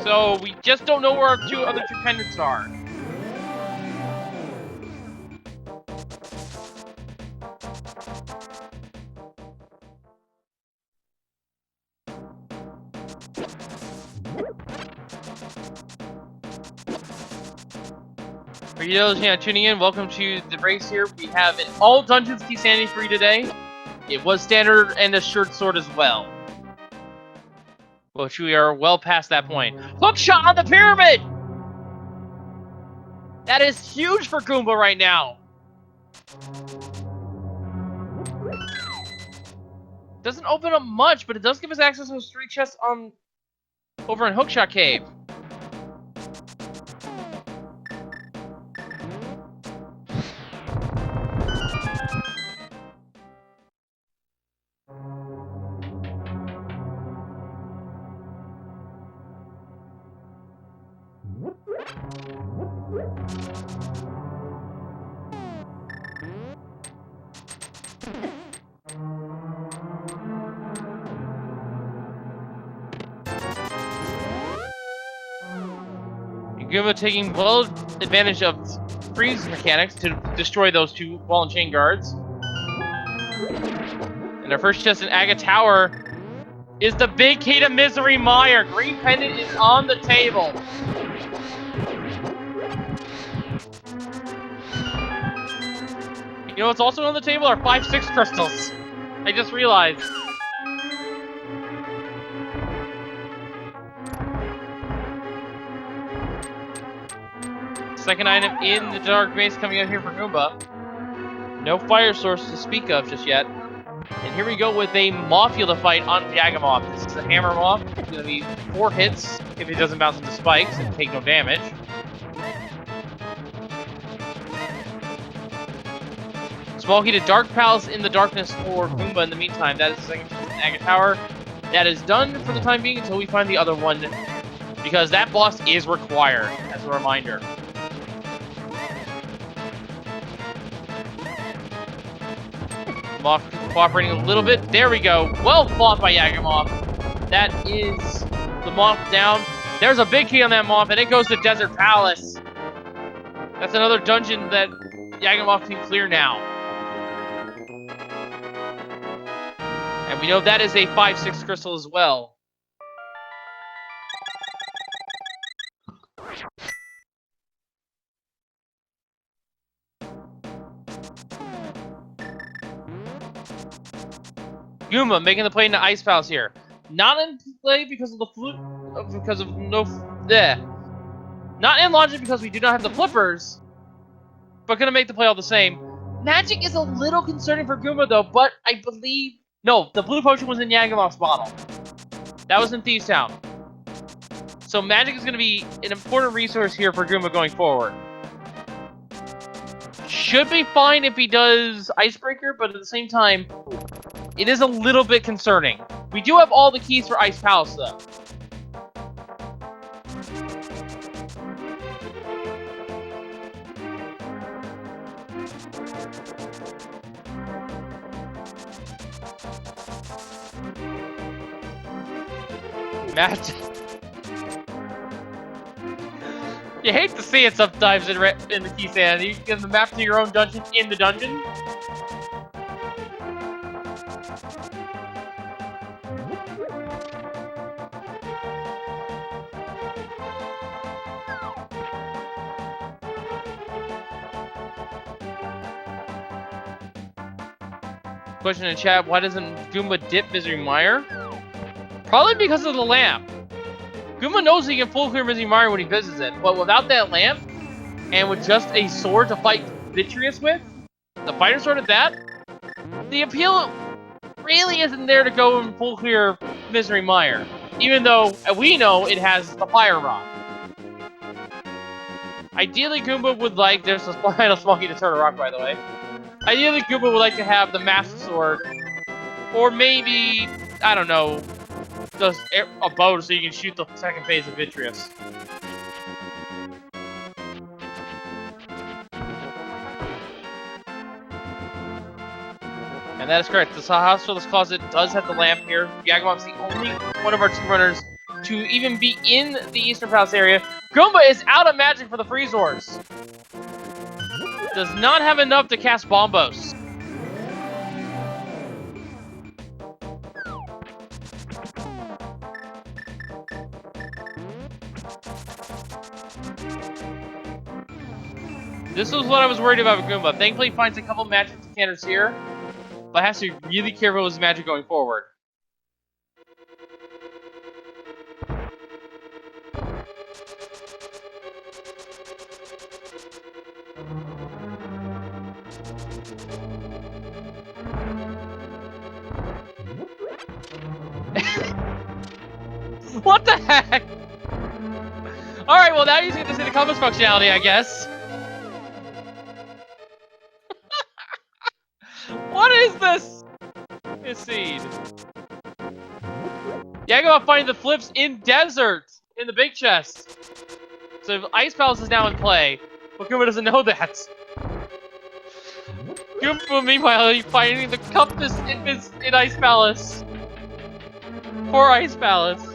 So we just don't know where our other two pendants are. For you those tuning in, welcome to the race here. We have all dungeons key sanity free today. It was standard and assured sword as well. Which we are well past that point. Hook shot on the pyramid! That is huge for Goomba right now. Doesn't open up much, but it does give us access to those 3 chests over in Hookshot Cave. Goomba taking well advantage of freeze mechanics to destroy those 2 ball and chain guards. And our first chest in Aga Tower is the big key to Misery Mire. Green pendant is on the table. You know what's also on the table are 5, 6 crystals. I just realized. Second item in the dark base coming out here for Goomba. No fire source to speak of just yet. And here we go with a Mothfield to fight on Yagamoth. This is a Hammer Moth. It's going to be 4 hits if it doesn't bounce into spikes and take no damage. Small key to Dark Palace in the darkness for Goomba in the meantime. That is the second chest in Aga Tower. That is done for the time being until we find the other one. Because that boss is required, as a reminder. Moth cooperating a little bit. There we go. Well fought by Yagamoth. That is the Moth down. There's a big key on that Moth, and it goes to Desert Palace. That's another dungeon that Yagamoth can clear now. And we know that is a 5, 6 crystal as well. Goomba making the play into Ice Palace here. Not in play because of the not in logic because we do not have the flippers, but gonna make the play all the same. Magic is a little concerning for Goomba though, but I believe no, the blue potion was in Yagamoth's bottle. That was in Thieves Town. So magic is gonna be an important resource here for Goomba going forward. Should be fine if he does Icebreaker, but at the same time, it is a little bit concerning. We do have all the keys for Ice Palace, though. Matt. You hate to see it sometimes in the key sand. You give the map to your own dungeon in the dungeon. Question in chat, why doesn't Goomba dip Misery Mire? Probably because of the lamp. Goomba knows he can full clear Misery Mire when he visits it, but without that lamp, and with just a sword to fight Vitreous with, the fighter sword at that, the appeal really isn't there to go and full clear Misery Mire. Even though we know it has the fire rod. Ideally, Goomba would like, there's a Smokey to turn a rock, by the way. Ideally, Goomba would like to have the Master Sword, or maybe, I don't know, just a bow so you can shoot the second phase of Vitreous. And that is correct. The Hospital's Closet does have the lamp here. Yagamoth's the only one of our two runners to even be in the Eastern Palace area. Goomba is out of magic for the Freeze Ores. Does not have enough to cast Bombos. This was what I was worried about with Goomba. Thankfully, he finds a couple magic decanters here, but has to be really careful with his magic going forward. What the heck? Alright, well now you get to see the combos functionality, I guess. What is this? This seed. Yagamoth finding the flips in desert in the big chest. So Ice Palace is now in play, but Goomba doesn't know that. Goomba, meanwhile, he's finding the compass in Ice Palace. Poor Ice Palace.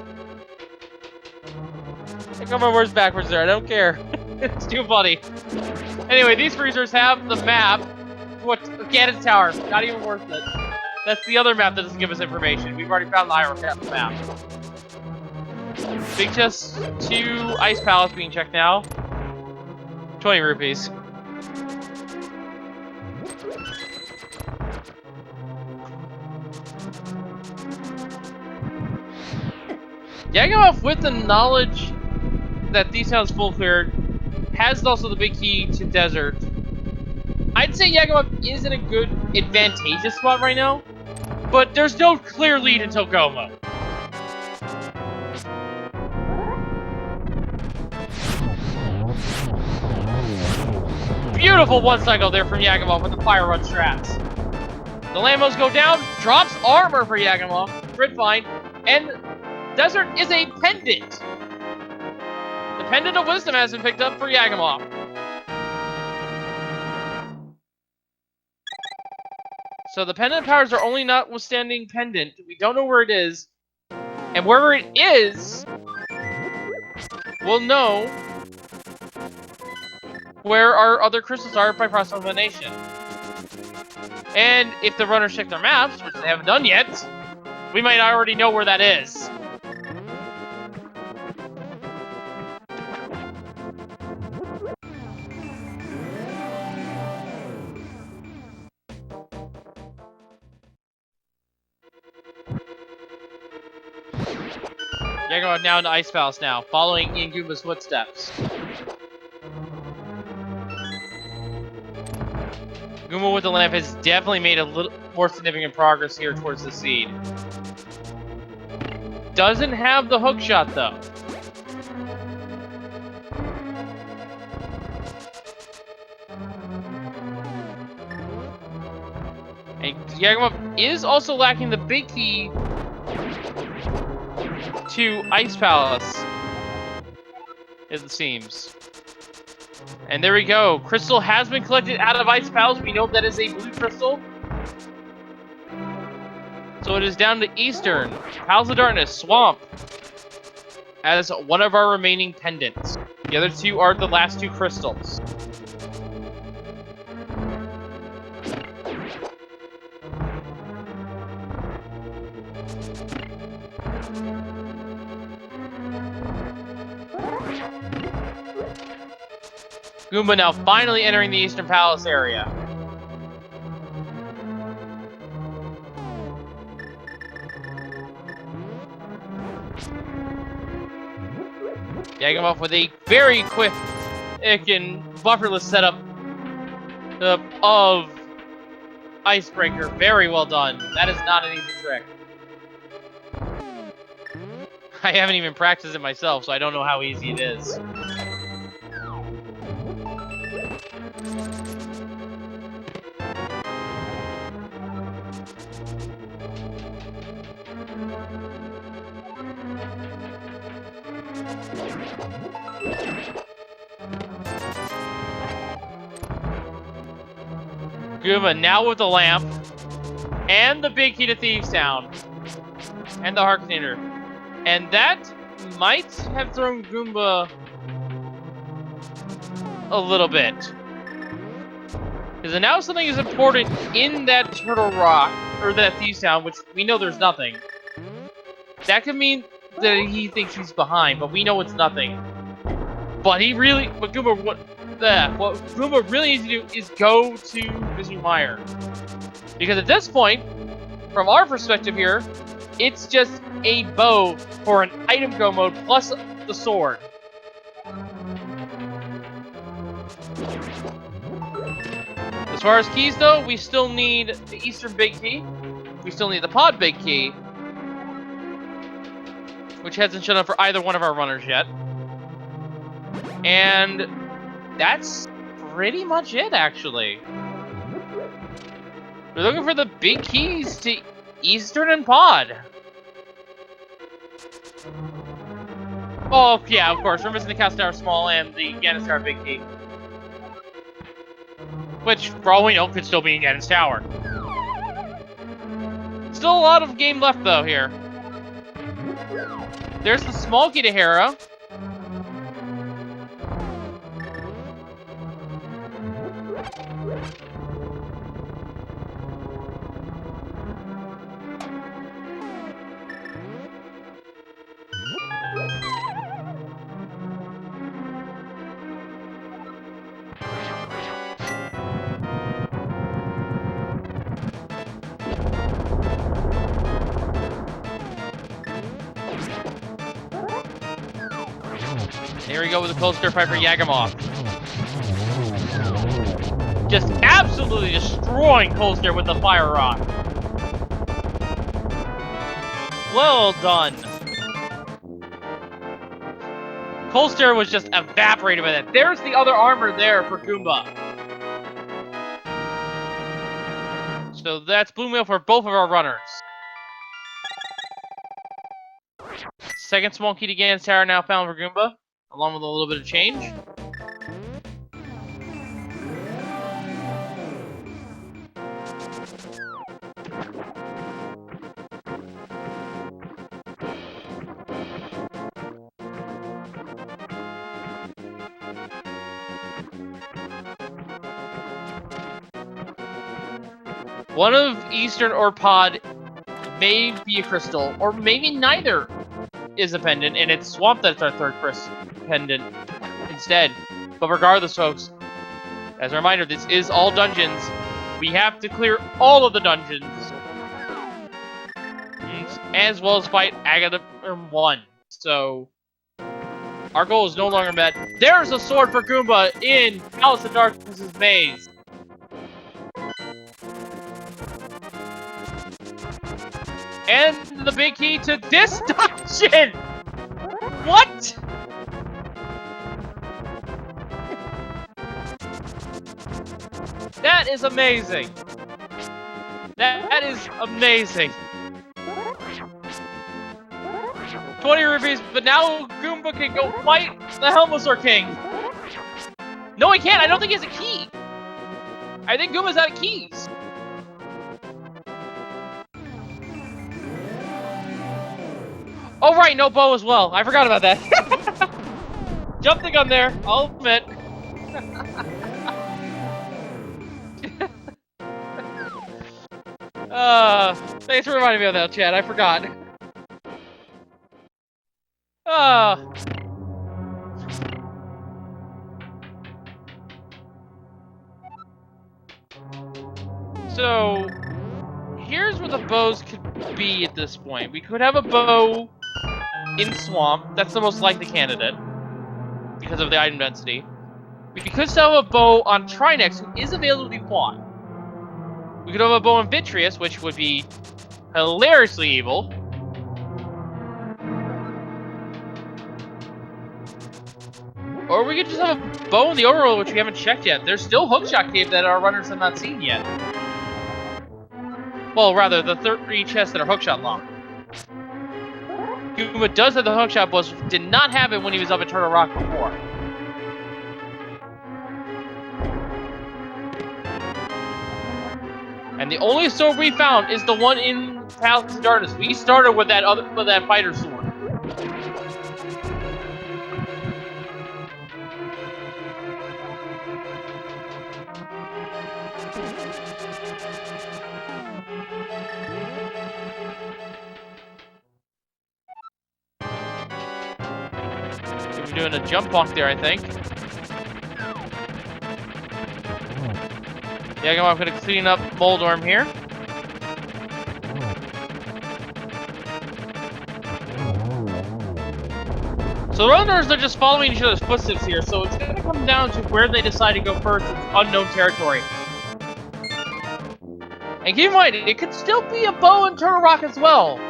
I got my words backwards there, I don't care. It's too funny. Anyway, these freezers have the map. What? Ganon Tower. Not even worth it. That's the other map that doesn't give us information. We've already found the Iron map. Big chest to Ice Palace being checked now. 20 rupees. Yagamoth, with the knowledge that these sounds full cleared, has also the big key to desert. I'd say Yagamoth is in a good, advantageous spot right now, but there's no clear lead until Goomba. Beautiful one cycle there from Yagamoth with the fire run strats. The Lambos go down, drops armor for Yagamoth, grid find, and desert is a pendant. The Pendant of Wisdom has been picked up for Yagamoth. So the pendant powers are only notwithstanding pendant. We don't know where it is. And wherever it is, we'll know where our other crystals are by process of elimination. And if the runners check their maps, which they haven't done yet, we might already know where that is. Yagamoth now into Ice Palace now, following in Goomba's footsteps. Goomba with the lamp has definitely made a little more significant progress here towards the seed. Doesn't have the hook shot though. And Yagamoth is also lacking the big key to Ice Palace, as it seems. And there we go. Crystal has been collected out of Ice Palace. We know that is a blue crystal. So it is down to Eastern. Palace of Darkness, Swamp. as one of our remaining pendants. The other two are the last two crystals. Goomba now finally entering the Eastern Palace area. Yagamoth with a very quick and bufferless setup of Icebreaker. Very well done. That is not an easy trick. I haven't even practiced it myself, so I don't know how easy it is. Goomba now with the lamp, and the big key to Thieves Town, and the heart container. And that might have thrown Goomba a little bit. Because now something is important in that Turtle Rock, or that Thieves Town, which we know there's nothing. That could mean that he thinks he's behind, but we know it's nothing. But what Goomba really needs to do is go to Misery Mire. Because at this point, from our perspective here, it's just a bow for an item go mode plus the sword. As far as keys though, we still need the Eastern Big Key. We still need the Pod Big Key, which hasn't shown up for either one of our runners yet. And that's pretty much it, actually. We're looking for the big keys to Eastern and Pod. Oh, yeah, of course. We're missing the Castle Tower Small and the Ganon Tower Big Key. Which, for all we know, could still be in Ganon's Tower. Still a lot of game left, though, here. There's the small key to Hera. Here we go with the cold stir pipe for Yagamoth. Just absolutely destroying Cold Stare with the Fire Rock. Well done. Cold Stare was just evaporated by that. There's the other armor there for Goomba. So that's Blue Mail for both of our runners. Second small key to Ganon's Tower now found for Goomba, along with a little bit of change. One of Eastern or Pod may be a crystal, or maybe neither is a pendant, and it's Swamp that's our third pendant instead. But regardless, folks, as a reminder, this is all dungeons. We have to clear all of the dungeons, as well as fight Agatha 1. So, our goal is no longer met. There's a sword for Goomba in Palace of Darkness's maze. And the big key to this dungeon! What? That is amazing. That is amazing. 20 rupees, but now Goomba can go fight the Helmosaur King. No, he can't. I don't think he has a key. I think Goomba's out of keys. Oh, right, no bow as well. I forgot about that. Jumped the gun there, I'll admit. Thanks for reminding me of that, Chad. I forgot. So, here's where the bows could be at this point. We could have a bow in Swamp. That's the most likely candidate because of the item density. We could still have a bow on Trinex, who is available to be fought. We could have a bow on Vitreous, which would be hilariously evil. Or we could just have a bow in the overworld, which we haven't checked yet. There's still Hookshot Cave that our runners have not seen yet. Well, rather, the 3 chests that are Hookshot locked. Goomba does have the Hookshot bows, did not have it when he was up at Turtle Rock before. And the only sword we found is the one in Palace of Darkness. We started with that fighter sword. We're doing a jump bonk there, I think. Yagamoth gonna clean up Moldorm here. So the runners are just following each other's footsteps here, so it's gonna come down to where they decide to go first. It's unknown territory. And keep in mind, it could still be a bow and Turtle Rock as well.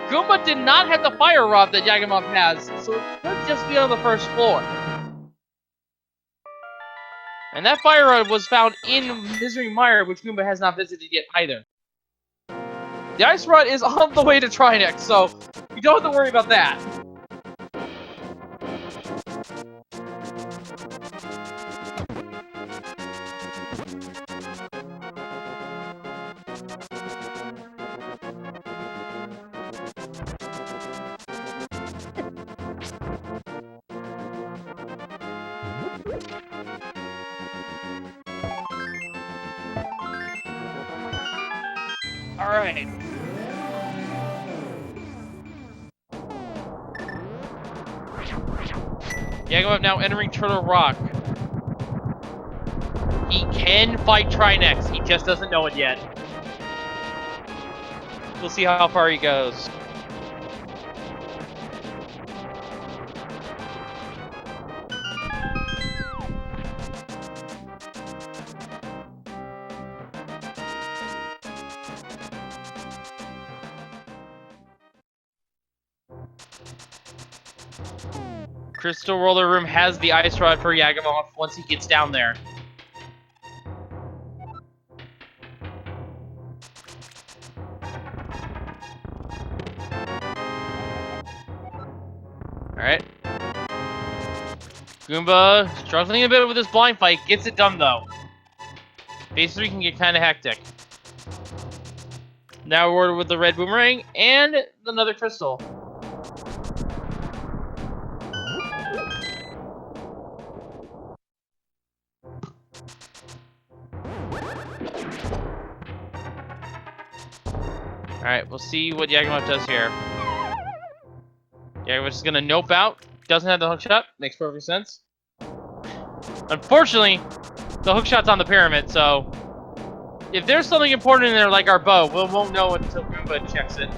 Goomba did not have the fire rod that Yagamoth has, so it could just be on the first floor. And that fire rod was found in Misery Mire, which Goomba has not visited yet either. The ice rod is on the way to Trinex, so you don't have to worry about that. Alright. Yagamoth now entering Turtle Rock. He can fight Trinex, he just doesn't know it yet. We'll see how far he goes. Crystal Roller Room has the ice rod for Yagamoth once he gets down there. Alright. Goomba struggling a bit with this blind fight, gets it done though. Phase 3 can get kinda hectic. Now we're with the red boomerang and another crystal. Alright, we'll see what Yagamoth does here. Yagamoth's gonna nope out. Doesn't have the hookshot. Makes perfect sense. Unfortunately, the hookshot's on the pyramid, so if there's something important in there like our bow, we won't know until Goomba checks it.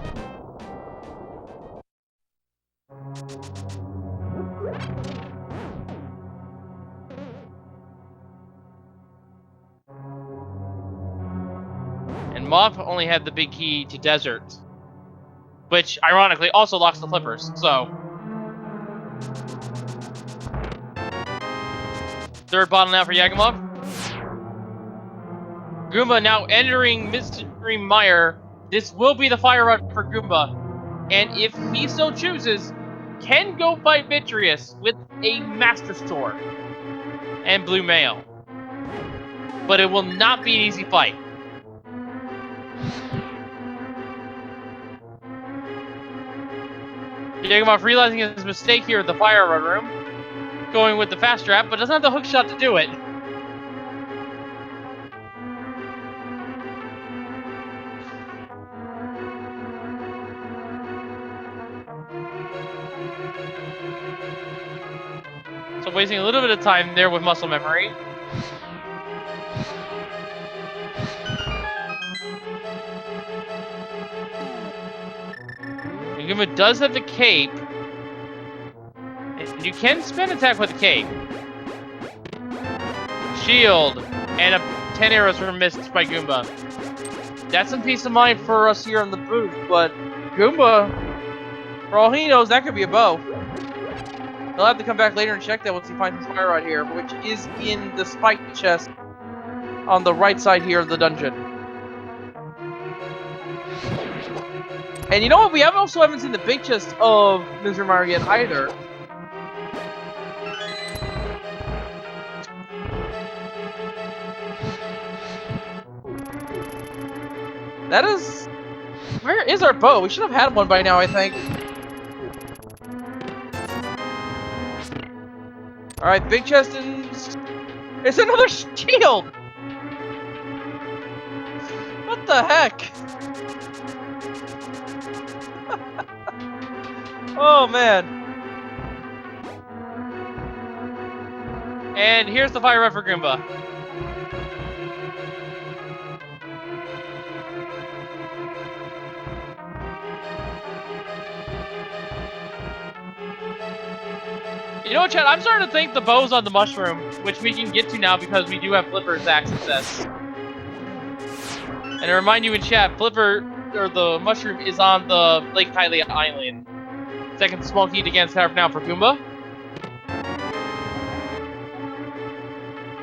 And Mop only had the big key to Desert, which ironically also locks the flippers, so. Third bottle now for Yagamoth. Goomba now entering Mystery Mire. This will be the fire rod for Goomba. And if he so chooses, can go fight Vitreous with a Master Sword and Blue Mail. But it will not be an easy fight. Yagamoth realizing his mistake here at the fire run room, going with the fast trap, but doesn't have the hook shot to do it. So wasting a little bit of time there with muscle memory. Goomba does have the cape. And you can spin attack with the cape. Shield. And 10 arrows were missed by Goomba. That's some peace of mind for us here on the booth, but Goomba, for all he knows, that could be a bow. He'll have to come back later and check that once he finds his fire rod here, which is in the spike chest on the right side here of the dungeon. And you know what? We also haven't seen the big chest of Mr. Mario yet either. That is... Where is our bow? We should have had one by now, I think. Alright, big chest and... It's another shield! What the heck? Oh, man. And here's the fire rod for Goomba. You know what, Chad? I'm starting to think the bow's on the mushroom, which we can get to now because we do have Flipper's access. And to remind you in chat, Flipper, or the mushroom, is on the Lake Hylia Island. Second small key to get power now for Goomba.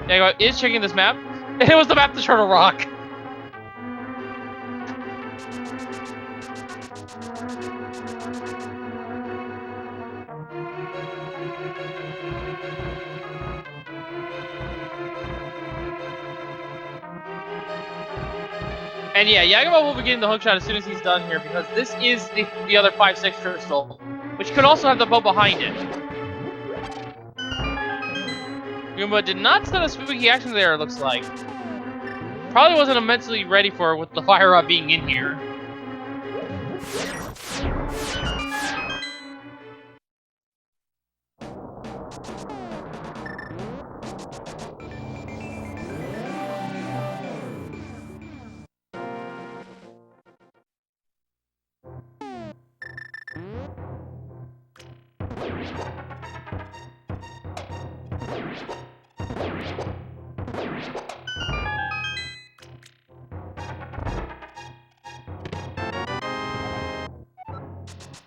Yagamoth is checking this map. And it was the map to Turtle Rock. And yeah, Yagamoth will be getting the hookshot as soon as he's done here, because this is the other 5-6 crystal, which could also have the bow behind it. Goomba did not set a spooky action there, it looks like. Probably wasn't immensely ready for it with the fire rod being in here.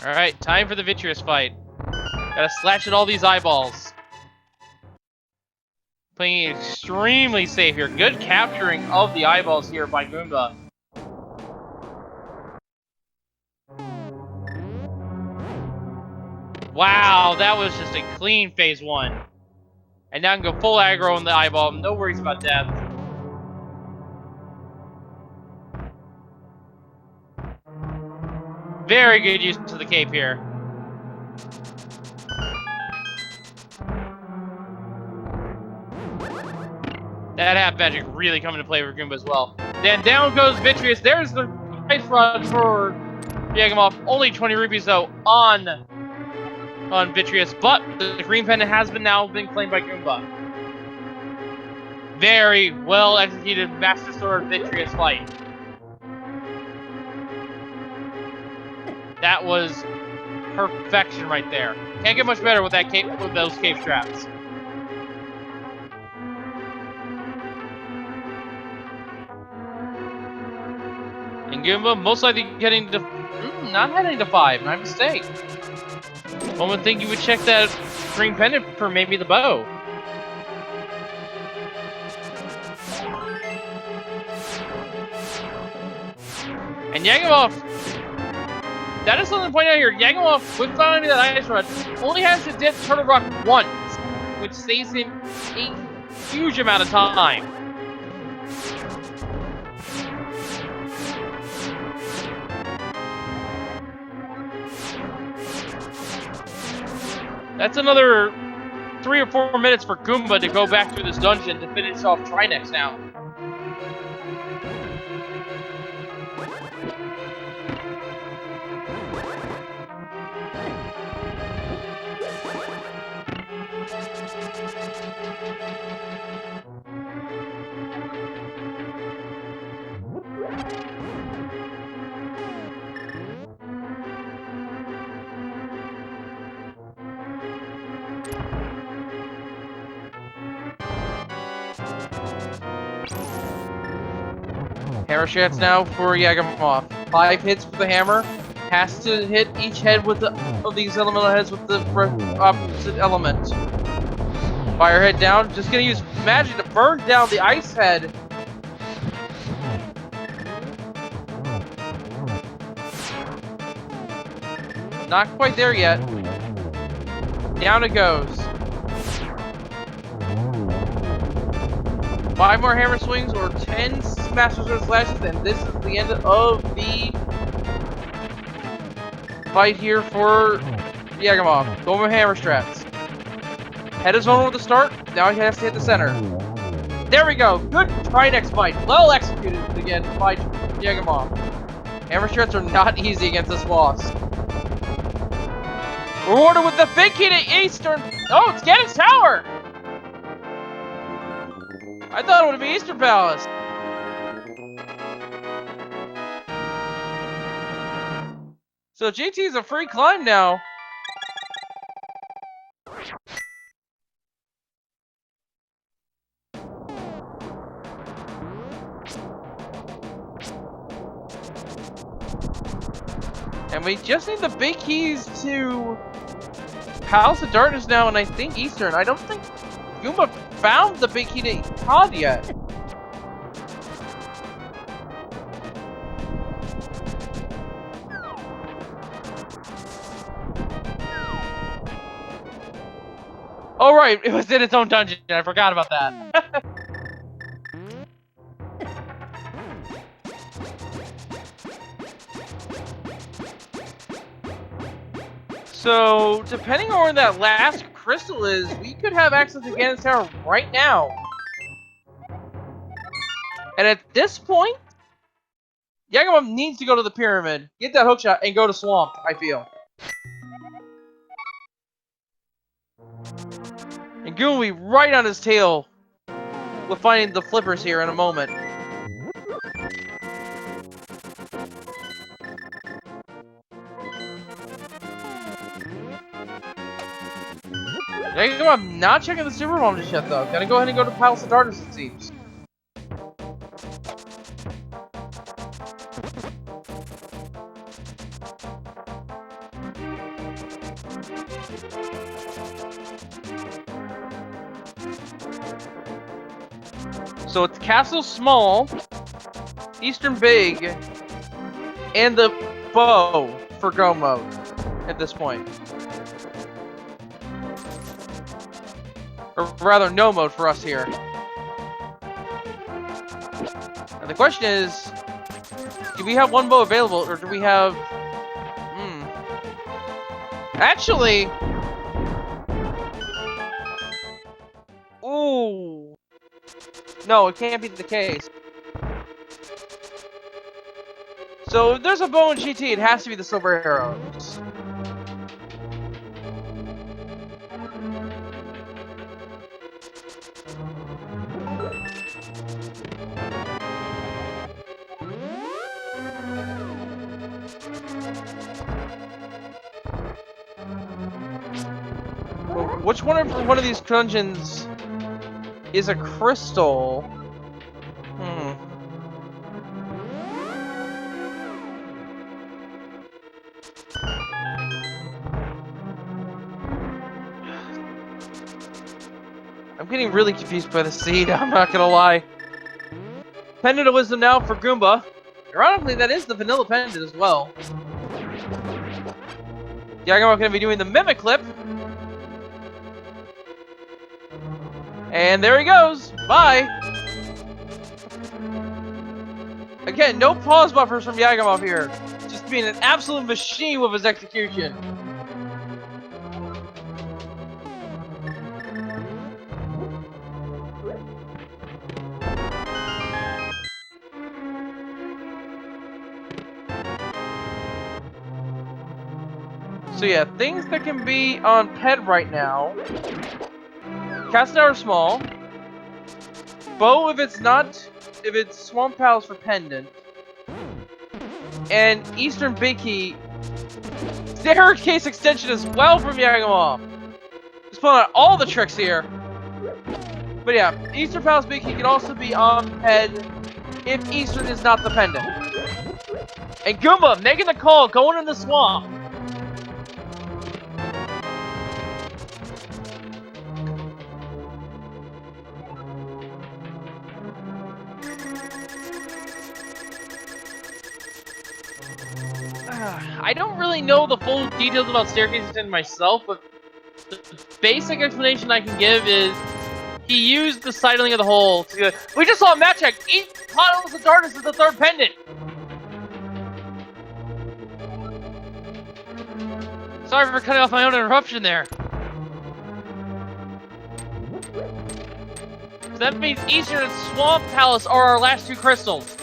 Alright, time for the Vitreous fight. Gotta slash at all these eyeballs. Playing it extremely safe here. Good capturing of the eyeballs here by Goomba. Wow, that was just a clean phase 1. And now I can go full aggro on the eyeball. No worries about death. Very good use of the cape here. That half magic really coming to play for Goomba as well. Then down goes Vitreous. There's the ice rod for Yagamoth. Only 20 rupees though on Vitreous, but the green pendant has now been claimed by Goomba. Very well executed Master Sword Vitreous fight. That was perfection right there. Can't get much better with that cape, with those cape straps. And Goomba most likely getting to, not heading to 5. My mistake. One would think you would check that green pendant for maybe the bow. And Yagamoth. That is something to point out here. Yagamoth, with finding that ice rod, only has to dip Turtle Rock once, which saves him a huge amount of time. That's another 3 or 4 minutes for Goomba to go back through this dungeon to finish off Trinex now. Hammer shots now for Yagamoth. 5 hits for the hammer. Has to hit each head with of these elemental heads with the opposite element. Fire head down. Just gonna use magic to burn down the ice head. Not quite there yet. Down it goes. 5 more hammer swings or 10 Master Sword slashes, and this is the end of the fight here for Yagamoth. Goomba hammer strats. Head is vulnerable to start. Now he has to hit the center. There we go. Good Trinex fight. Well executed again by Yagamoth. Hammer strats are not easy against this boss. Rewarded with the big key to Eastern. Oh, it's Ganon's Tower. I thought it would be Eastern Palace. So GT is a free climb now. And we just need the big keys to Palace of Darkness now, and I think Eastern. I don't think Goomba found the big key to Todd yet. Oh right, it was in its own dungeon. I forgot about that. So, depending on where that last crystal is, we could have access to Ganon's Tower right now. And at this point, Yagamoth needs to go to the pyramid, get that hookshot, and go to Swamp, I feel. And Goomba will be right on his tail with finding the flippers here in a moment. I'm not checking the Super Bomb just yet, though. Gotta go ahead and go to Palace of Darkness, it seems. So it's Castle Small, Eastern Big, and the Bow for Go mode at this point. Or rather, no mode for us here. And the question is, do we have one bow available, or do we have... Actually... Ooh... No, it can't be the case. So, if there's a bow in GT, it has to be the silver arrows. Which one of these dungeons is a crystal? I'm getting really confused by the seed, I'm not gonna lie. Pendant of Wisdom now for Goomba. Ironically, that is the vanilla pendant as well. Yagamoth gonna be doing the Mimic Clip. And there he goes! Bye! Again, no pause buffers from Yagamoth here. Just being an absolute machine with his execution. So yeah, things that can be on Ped right now. Castle Tower Small. Bow if it's Swamp Palace for Pendant. And Eastern Big Key. Staircase extension as well from Yagamoth. Just pulling out all the tricks here. But yeah, Eastern Palace Big Key can also be on Ped if Eastern is not the pendant. And Goomba making the call, going in the swamp. I don't really know the full details about Staircase Extension myself, but the basic explanation I can give is he used the sidling of the hole to go, we just saw a match check! Eat Tunnels of Darkness is the third pendant! Sorry for cutting off my own interruption there. So that means Eastern and Swamp Palace are our last two crystals.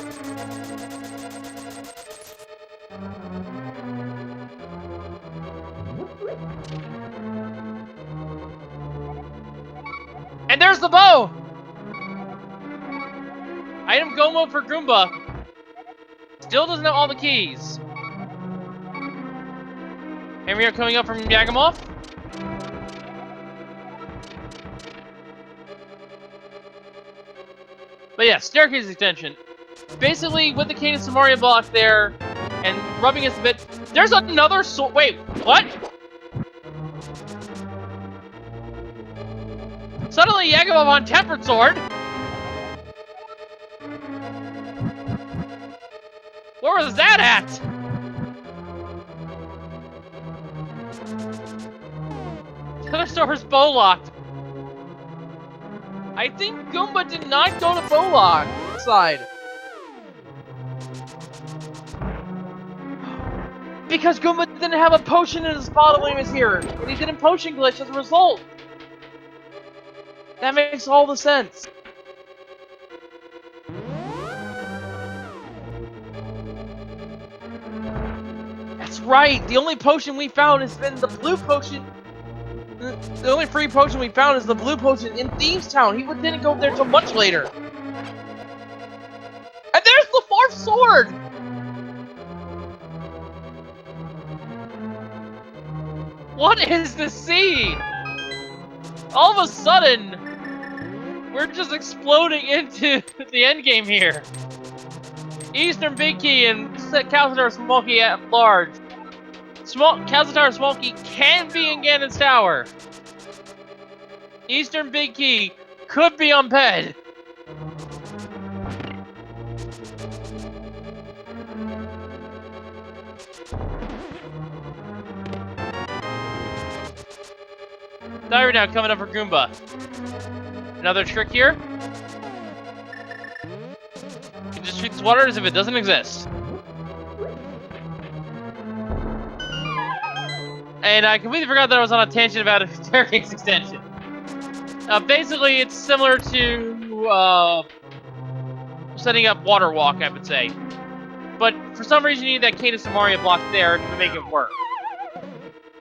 And there's the bow! Item go mode for Goomba. Still doesn't have all the keys. And we are coming up from Yagamoth. But yeah, Staircase Extension. Basically, with the Cadence Samaria block there, and rubbing against the bit, there's another sword. Wait, what? Suddenly, Yagamoth on Tempered Sword. Where was that at? The other sword's bow locked. I think Goomba did not go to bow lock side. Because Goomba didn't have a potion in his bottle when he was here, and he didn't potion glitch as a result. That makes all the sense. That's right, the only potion we found has been the blue potion. The only free potion we found is the blue potion in Thieves Town. He didn't go there till much later. And there's the fourth sword! What is the sea? All of a sudden, we're just exploding into the endgame here. Eastern Big Key and Castle Tower Small Key at large. Castle Tower Small Key can be in Ganon's Tower. Eastern Big Key could be on Ped. Diary now coming up for Goomba. Another trick here. You can just treat this water as if it doesn't exist. And I completely forgot that I was on a tangent about a staircase extension. Basically, it's similar to setting up Water Walk, I would say. But for some reason, you need that Cadence Samaria block there to make it work.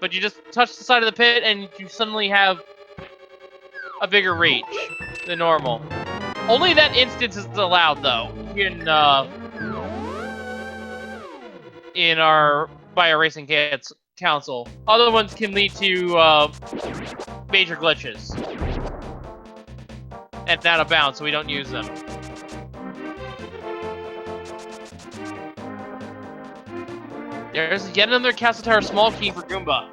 But you just touch the side of the pit, and you suddenly have a bigger reach than normal. Only that instance is allowed, though, by our Racing Council. Other ones can lead to major glitches. And out of bounds, so we don't use them. There's yet another Castle Tower Small Key for Goomba.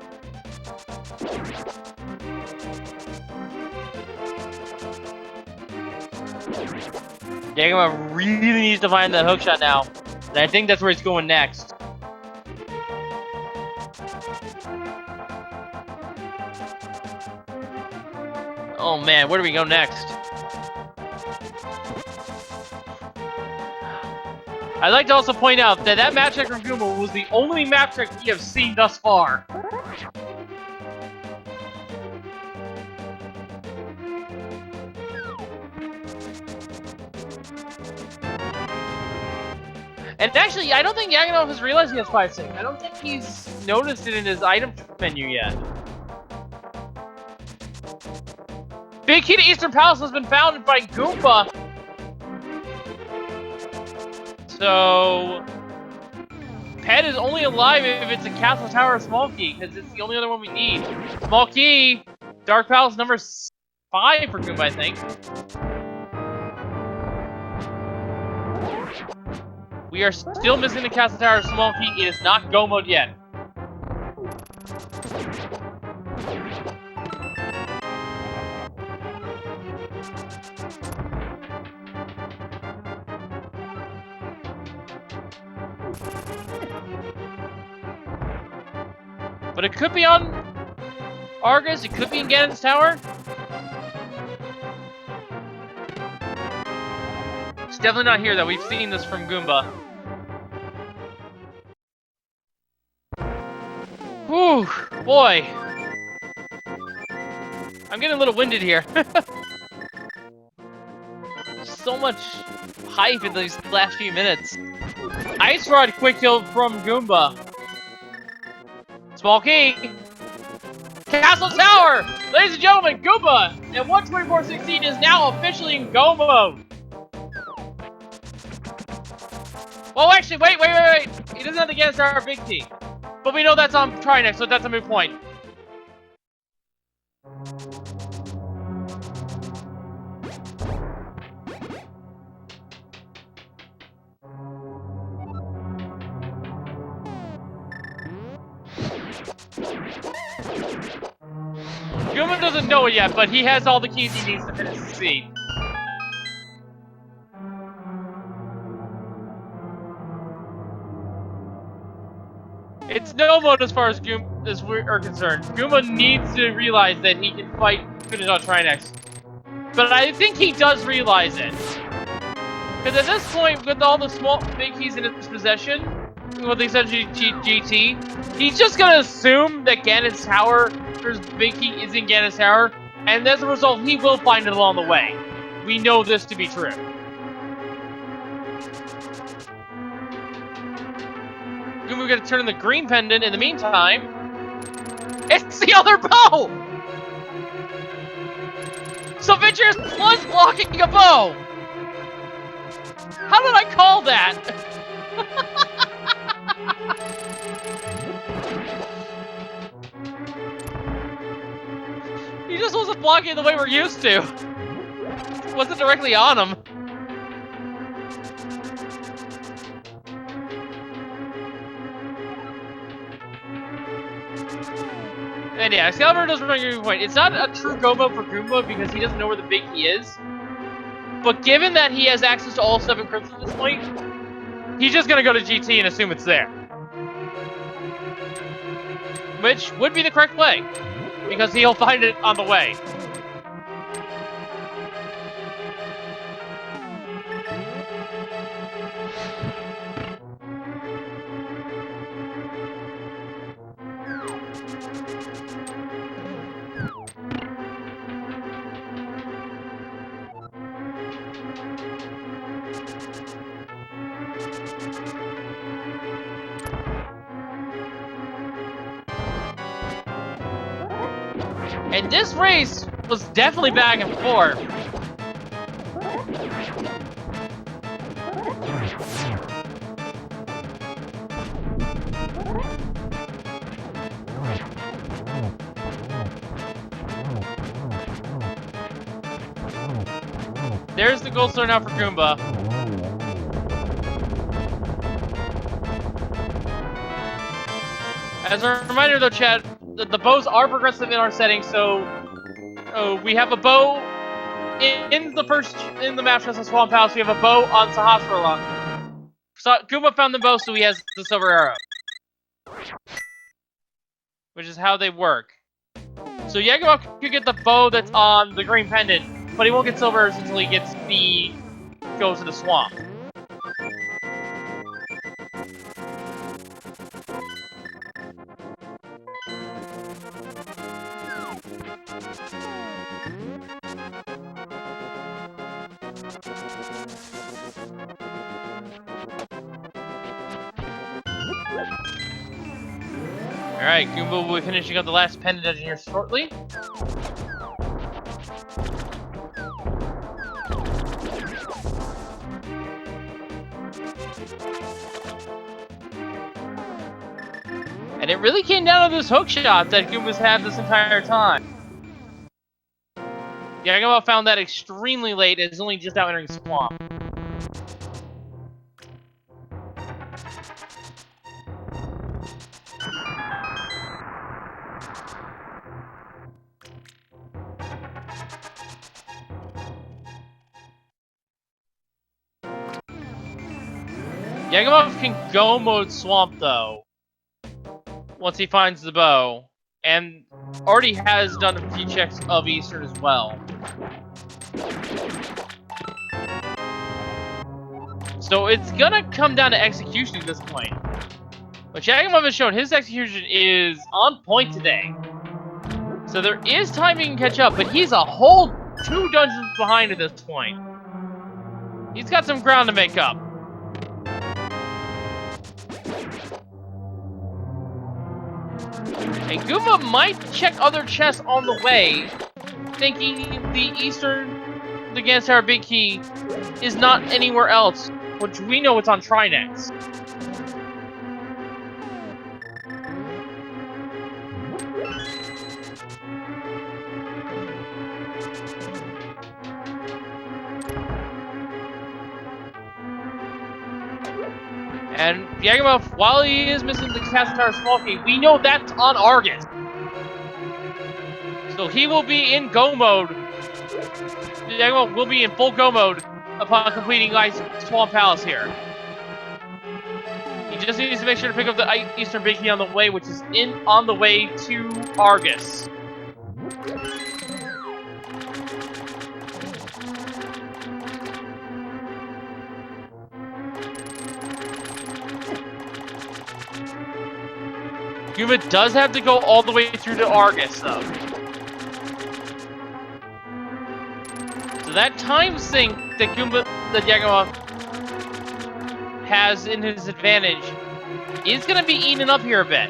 Yagamoth really needs to find that hookshot now. And I think that's where he's going next. Oh man, where do we go next? I'd like to also point out that that map check from Goomba was the only map check we have seen thus far. And actually, I don't think Yagamoth has realized he has 5-6. I don't think he's noticed it in his item menu yet. Big key to Eastern Palace has been found by Goomba. So, Pet is only alive if it's a Castle Tower or Small Key, because it's the only other one we need. Small Key, Dark Palace number 5 for Goomba, I think. We are still missing the Castle Tower or Small Key. It is not go mode yet. But it could be on Argus, it could be in Ganon's Tower. It's definitely not here, though. We've seen this from Goomba. Whew, boy. I'm getting a little winded here. So much hype in these last few minutes. Ice Rod quick kill from Goomba. Small Key. Castle Tower! Ladies and gentlemen, Goomba at 124.16 is now officially in go mode. Oh, actually, wait. He doesn't have to get our big T. But we know that's on Trinex, so that's a moot point. Goomba doesn't know it yet, but he has all the keys he needs to finish the seed. It's no mode as far as we are concerned. Goomba needs to realize that he can finish on Trinex. But I think he does realize it. Because at this point, with all the big keys in his possession, with the exception of GT, he's just gonna assume that Ganon's Tower, his big key is in Ganon's Tower, and as a result, he will find it along the way. We know this to be true. We're gonna turn in the green pendant in the meantime. It's the other bow! So Venturous was blocking a bow! How did I call that? He just wasn't blocking the way we're used to. It wasn't directly on him. And yeah, Excalibur doesn't bring a good point. It's not a true go mode for Goomba because he doesn't know where the big key is. But given that he has access to all 7 crypts at this point, he's just gonna go to GT and assume it's there. Which would be the correct play, because he'll find it on the way. And this race was definitely back and forth. There's the gold star now for Goomba. As a reminder though, chat, the bows are progressive in our settings, so we have a bow in the map chest of Swamp House. We have a bow on Sahasrara. So Goomba found the bow, so he has the silver arrow, which is how they work. So Yagamoth could get the bow that's on the green pendant, but he won't get silver until he goes to the swamp. Alright, Goomba will be finishing up the last pendant dungeon here shortly. And it really came down to this hook shot that Goomba's had this entire time. Yagamoth found that extremely late and is only just out entering Swamp. Yagamoth can go mode Swamp though, once he finds the bow, and already has done a few checks of Eastern as well. So it's gonna come down to execution at this point. But Yagamoth has shown his execution is on point today. So there is time he can catch up, but he's a whole 2 dungeons behind at this point. He's got some ground to make up. And Goomba might check other chests on the way, thinking the Eastern against Tower Big Key is not anywhere else, which we know it's on Trinex. And Yagamoth, while he is missing the Castle Tower Small Key, we know that's on Argus. So he will be in go mode. Yagamoth will be in full go mode upon completing Ice Swamp Palace here. He just needs to make sure to pick up the Eastern Big Key on the way, which is on the way to Argus. Goomba does have to go all the way through to Argus, though. So that time sink that Yagamoth has in his advantage is going to be eaten up here a bit.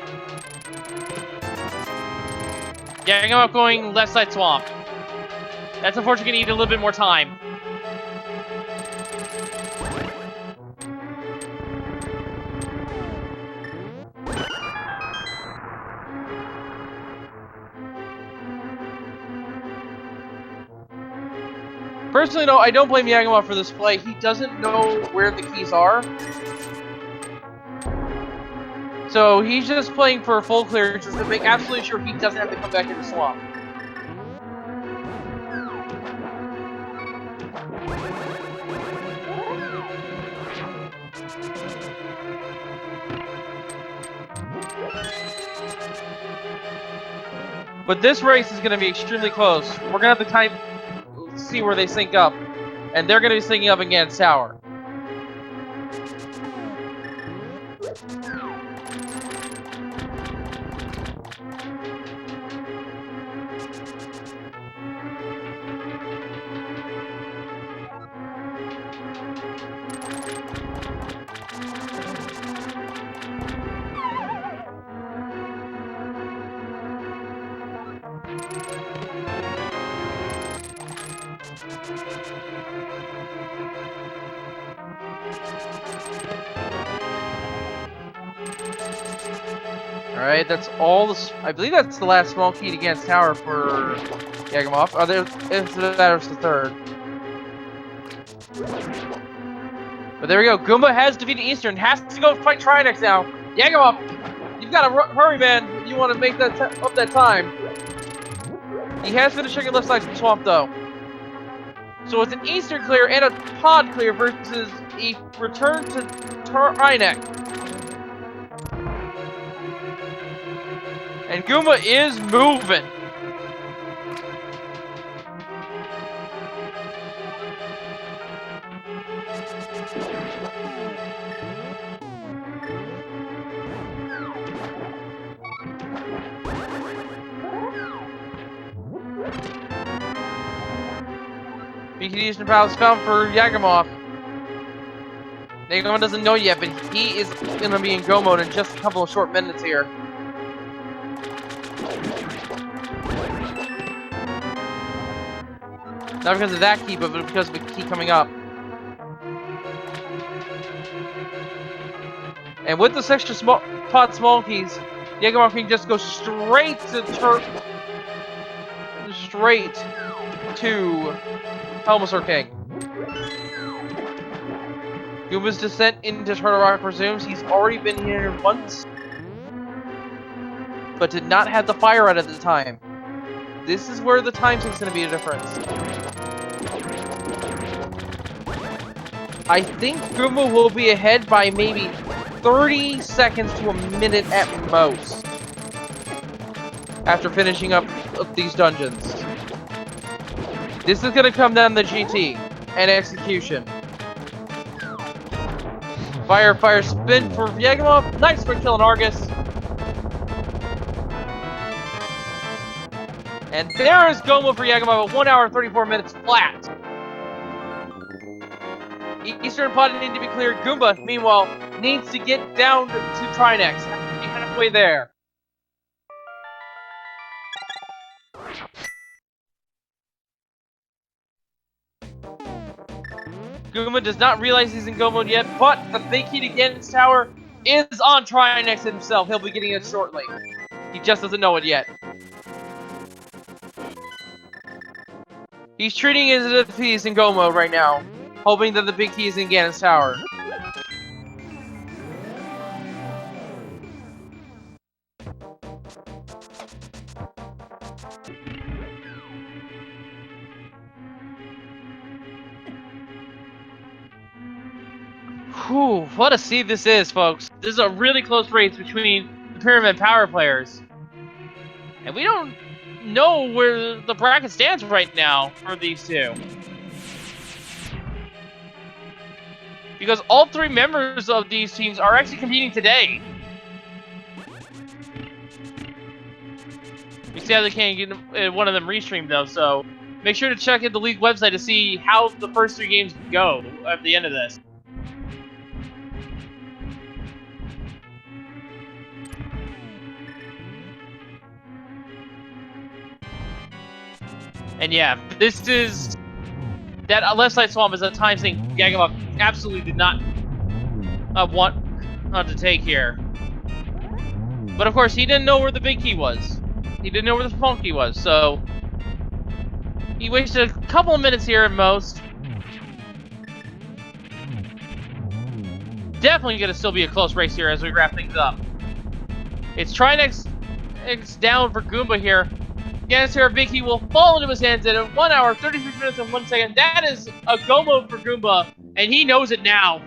Yagamoth going left side swamp. That's unfortunately going to eat a little bit more time. Personally, though, I don't blame Yagamoth for this play. He doesn't know where the keys are. So he's just playing for a full clear just to make absolutely sure he doesn't have to come back into swamp. But this race is going to be extremely close. We're going to have to see where they sync up, and they're going to be syncing up against Tower. Alright, that's all. I believe that's the last small key against Tower for Yagamoth. Oh, there's the third. But there we go. Goomba has defeated Eastern. Has to go fight Trinex now. Yagamoth, you've got to hurry, man. If you want to make that up that time. He has finished checking left side swamp though. So it's an Eastern clear and a pod clear versus a return to Trinex. And Goomba is moving. BKD Eastern Palace found for Yagamoth. Yagamoth doesn't know yet, but he is going to be in go mode in just a couple of short minutes here. Not because of that key, but because of the key coming up. And with this extra small keys, Yagamoth can just go straight to Helmosaur King. Goomba's descent into Turtle Rock resumes. He's already been here once, but did not have the fire out at the time. This is where the time sink's going to be a difference. I think Goomba will be ahead by maybe 30 seconds to a minute at most after finishing up these dungeons. This is going to come down to GT and execution. Fire, spin for Yagamoth. Nice for killing Argus. And there is Goomba for Yagamoth, 1 hour 34 minutes flat. Eastern pod needs to be cleared. Goomba, meanwhile, needs to get down to Trinex. Halfway there. Goomba does not realize he's in go mode yet, but the big key to Ganon's Tower is on Trinex himself. He'll be getting it shortly. He just doesn't know it yet. He's treating it as if he's in go mode right now, hoping that the big key is in Ganon's Tower. Whew, what a seed this is, folks. This is a really close race between the Pyramid Power players. And we don't know where the bracket stands right now for these two. Because all three members of these teams are actually competing today. We sadly can't get one of them restreamed though, so make sure to check out the league website to see how the first three games go at the end of this. And yeah, this is... That left side swamp is a time sink Yagamoth absolutely did not want to take here. But of course, he didn't know where the big key was. He didn't know where the small key was, so... He wasted a couple of minutes here at most. Definitely going to still be a close race here as we wrap things up. It's Trinex down for Goomba here. Ganon's big key will fall into his hands in 1 hour, 33 minutes and 1 second. That is a go mode for Goomba, and he knows it now.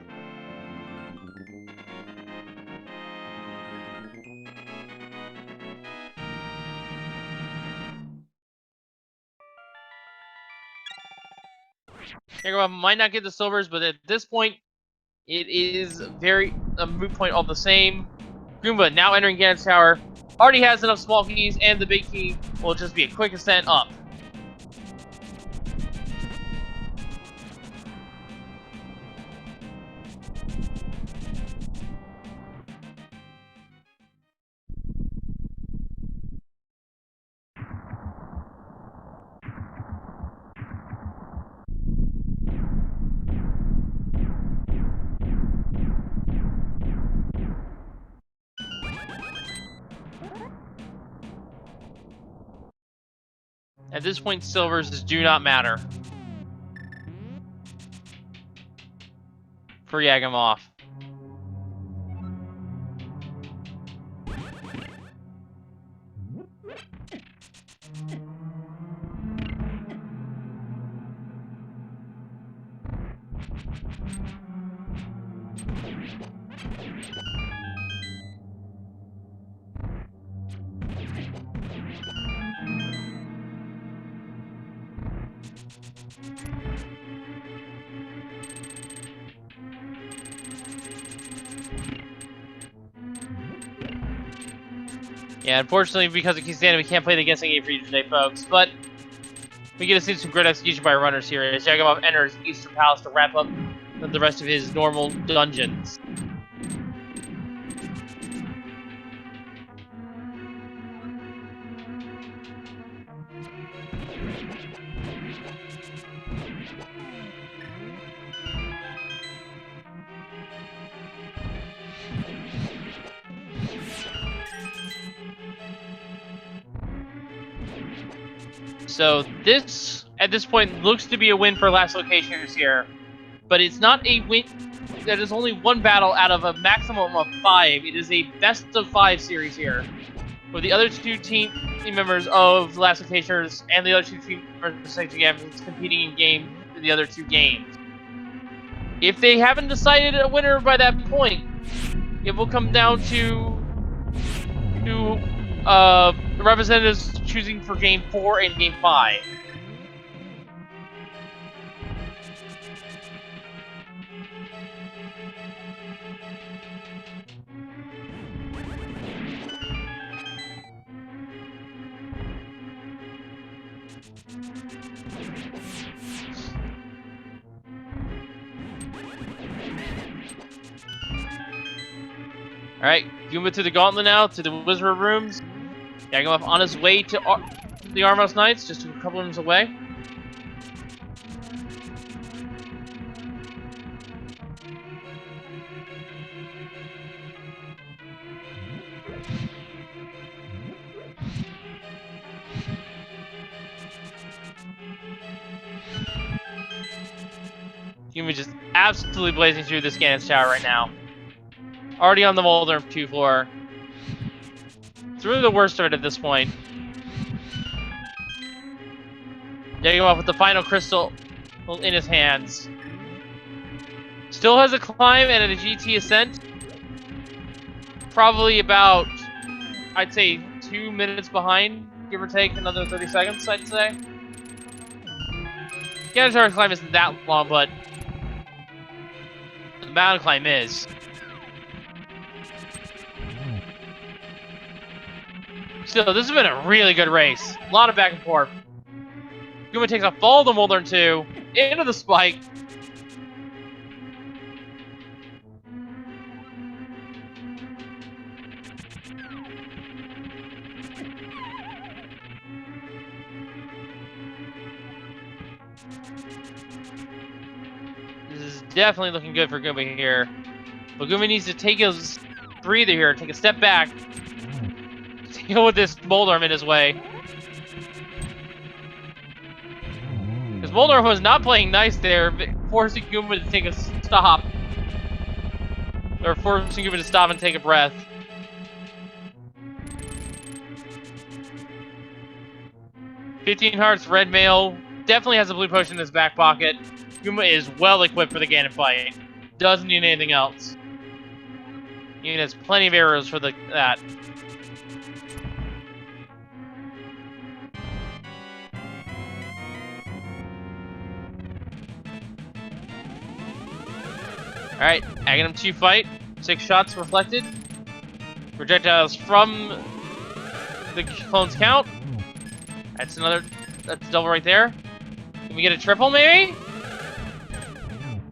Yagamoth might not get the silvers, but at this point, it is a moot point all the same. Goomba now entering Ganon's Tower. Already has enough small keys, and the big key will just be a quick ascent up. At this point, silvers do not matter for Yagamoth. Yeah, unfortunately, because of Keystand, we can't play the guessing game for you today, folks. But we get to see some great execution by runners here as Yagamoth enters Eastern Palace to wrap up the rest of his normal dungeons. So this, at this point, looks to be a win for Last Locationers here. But it's not a win. That is only one battle out of a maximum of 5. It is a best-of-5 series here, with the other two team members of Last Locationers and the other two team members of SpeedGaming competing in the other two games. If they haven't decided a winner by that point, it will come down to representatives choosing for Game 4 and Game 5. Alright, Goomba to the gauntlet now, to the Wizard Rooms. Yagamoth on his way to the Armhouse Knights, just a couple rooms away. Goomba just absolutely blazing through this Ganon's Tower right now. Already on the Molder 2 floor. It's really the worst of it at this point. Yagamoth with the final crystal in his hands. Still has a climb and a GT ascent. Probably about, I'd say, 2 minutes behind, give or take another 30 seconds, I'd say. Ganon's Tower climb isn't that long, but the mountain climb is. Still, this has been a really good race. A lot of back and forth. Goomba takes off all the Molder 2 into the spike. This is definitely looking good for Goomba here. But Goomba needs to take his breather here, take a step back. Deal with this Moldarm in his way. Because Moldarm was not playing nice there, forcing Goomba to take a stop. Or forcing Goomba to stop and take a breath. $15 hearts, red mail. Definitely has a blue potion in his back pocket. Goomba is well equipped for the Ganon fight. Doesn't need anything else. He has plenty of arrows for that. Alright, Aghanim 2 fight. 6 shots reflected. Projectiles from the clone's count. That's double right there. Can we get a triple, maybe?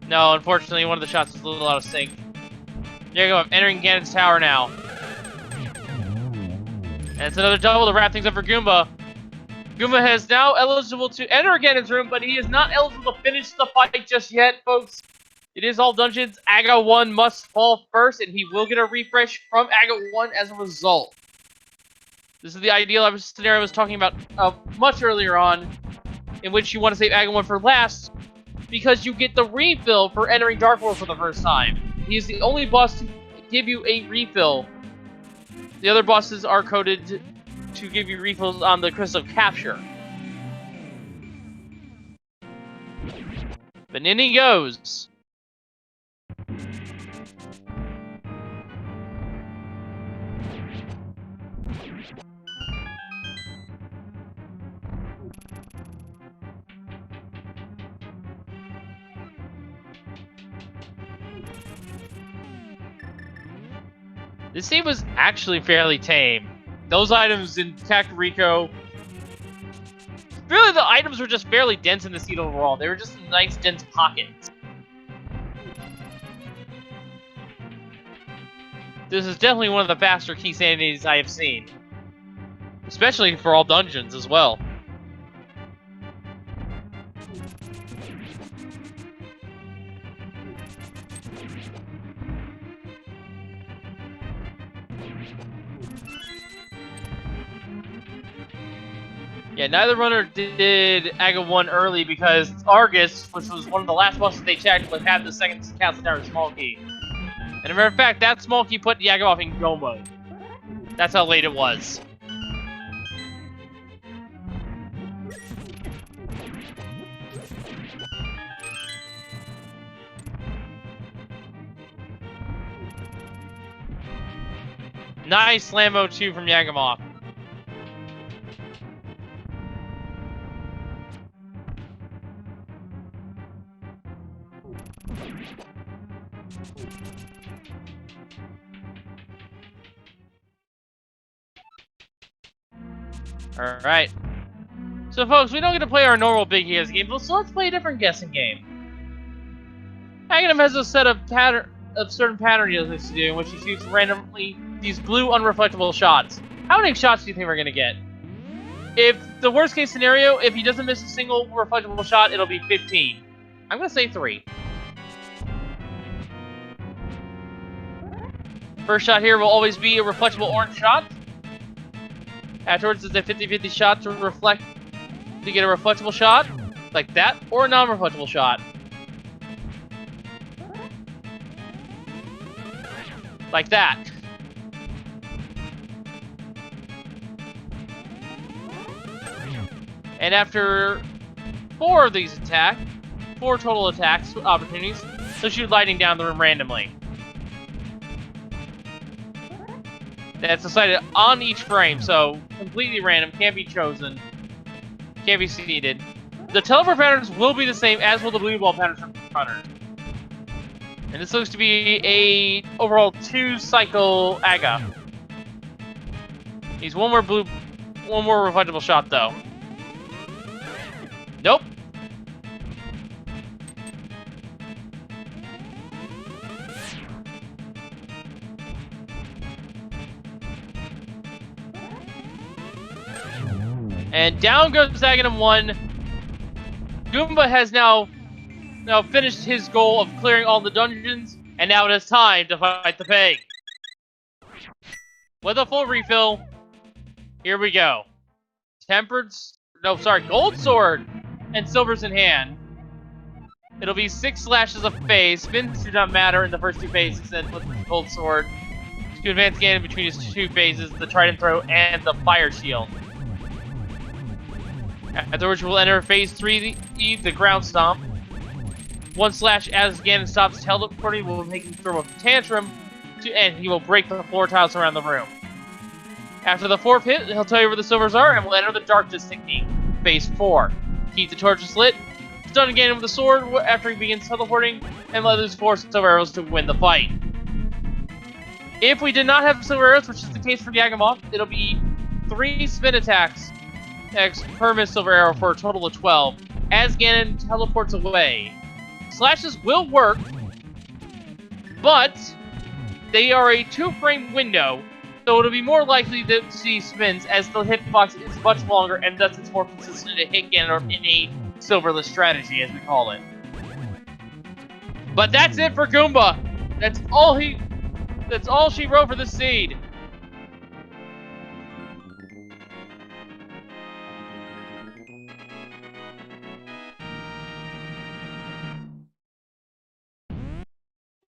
No, unfortunately, one of the shots is a little out of sync. There you go, entering Ganon's Tower now. And it's another double to wrap things up for Goomba. Goomba is now eligible to enter Ganon's room, but he is not eligible to finish the fight just yet, folks. It is all dungeons. Aga 1 must fall first, and he will get a refresh from Aga 1 as a result. This is the ideal scenario I was talking about much earlier on, in which you want to save Aga 1 for last, because you get the refill for entering Dark World for the first time. He is the only boss to give you a refill. The other bosses are coded to give you refills on the Crystal of Capture. But in he goes. This scene was actually fairly tame. Those items in Kakariko, really the items were just fairly dense in the scene overall. They were just nice dense pockets. This is definitely one of the faster key sanities I have seen. Especially for all dungeons as well. Yeah, neither runner did Aga 1 early because Argus, which was one of the last bosses they checked, would have the second Castle Tower small key. And as a matter of fact, that small key put Yagamoth in go mode. That's how late it was. Nice Slammo 2 from Yagamoth. Alright. So folks, we don't get to play our normal big guess game, so let's play a different guessing game. Aghanim has a set of certain pattern he likes to do in which he shoots randomly these blue unreflectable shots. How many shots do you think we're gonna get? If the worst case scenario, if he doesn't miss a single reflectable shot, it'll be 15. I'm gonna say 3. First shot here will always be a reflectable orange shot. Afterwards, it's a 50-50 shot to get a reflectable shot, like that, or a non-reflectable shot. Like that. And after 4 of these 4 total attacks opportunities, they'll shoot lightning down the room randomly. That's decided on each frame, so completely random, can't be chosen, can't be seeded. The teleport patterns will be the same, as will the blue ball patterns from runners. And this looks to be a overall 2-cycle Aga. He's one more reflectable shot though. Nope. And down goes Aghanim 1. Goomba has now finished his goal of clearing all the dungeons, and now it is time to fight the pig. With a full refill, here we go. Gold sword and silvers in hand. It'll be 6 slashes of phase. Spins do not matter in the first 2 phases, and with the gold sword, to advance Ganon between his 2 phases, the trident throw and the fire shield. Afterwards, we'll enter phase 3, the ground stomp. 1 slash as Ganon stops teleporting will make him throw a tantrum, and he will break the floor tiles around the room. After the 4th hit, he'll tell you where the silvers are, and we'll enter the darkness technique, phase 4. Keep the torches lit, stun Ganon with the sword after he begins teleporting, and let loose 4 silver arrows to win the fight. If we did not have silver arrows, which is the case for Yagamoth, it'll be 3 spin attacks per miss silver arrow for a total of 12, as Ganon teleports away. Slashes will work, but they are a 2-frame window, so it'll be more likely to see spins as the hitbox is much longer and thus it's more consistent to hit Ganon in a silverless strategy, as we call it. But that's it for Goomba. That's all she wrote for the seed.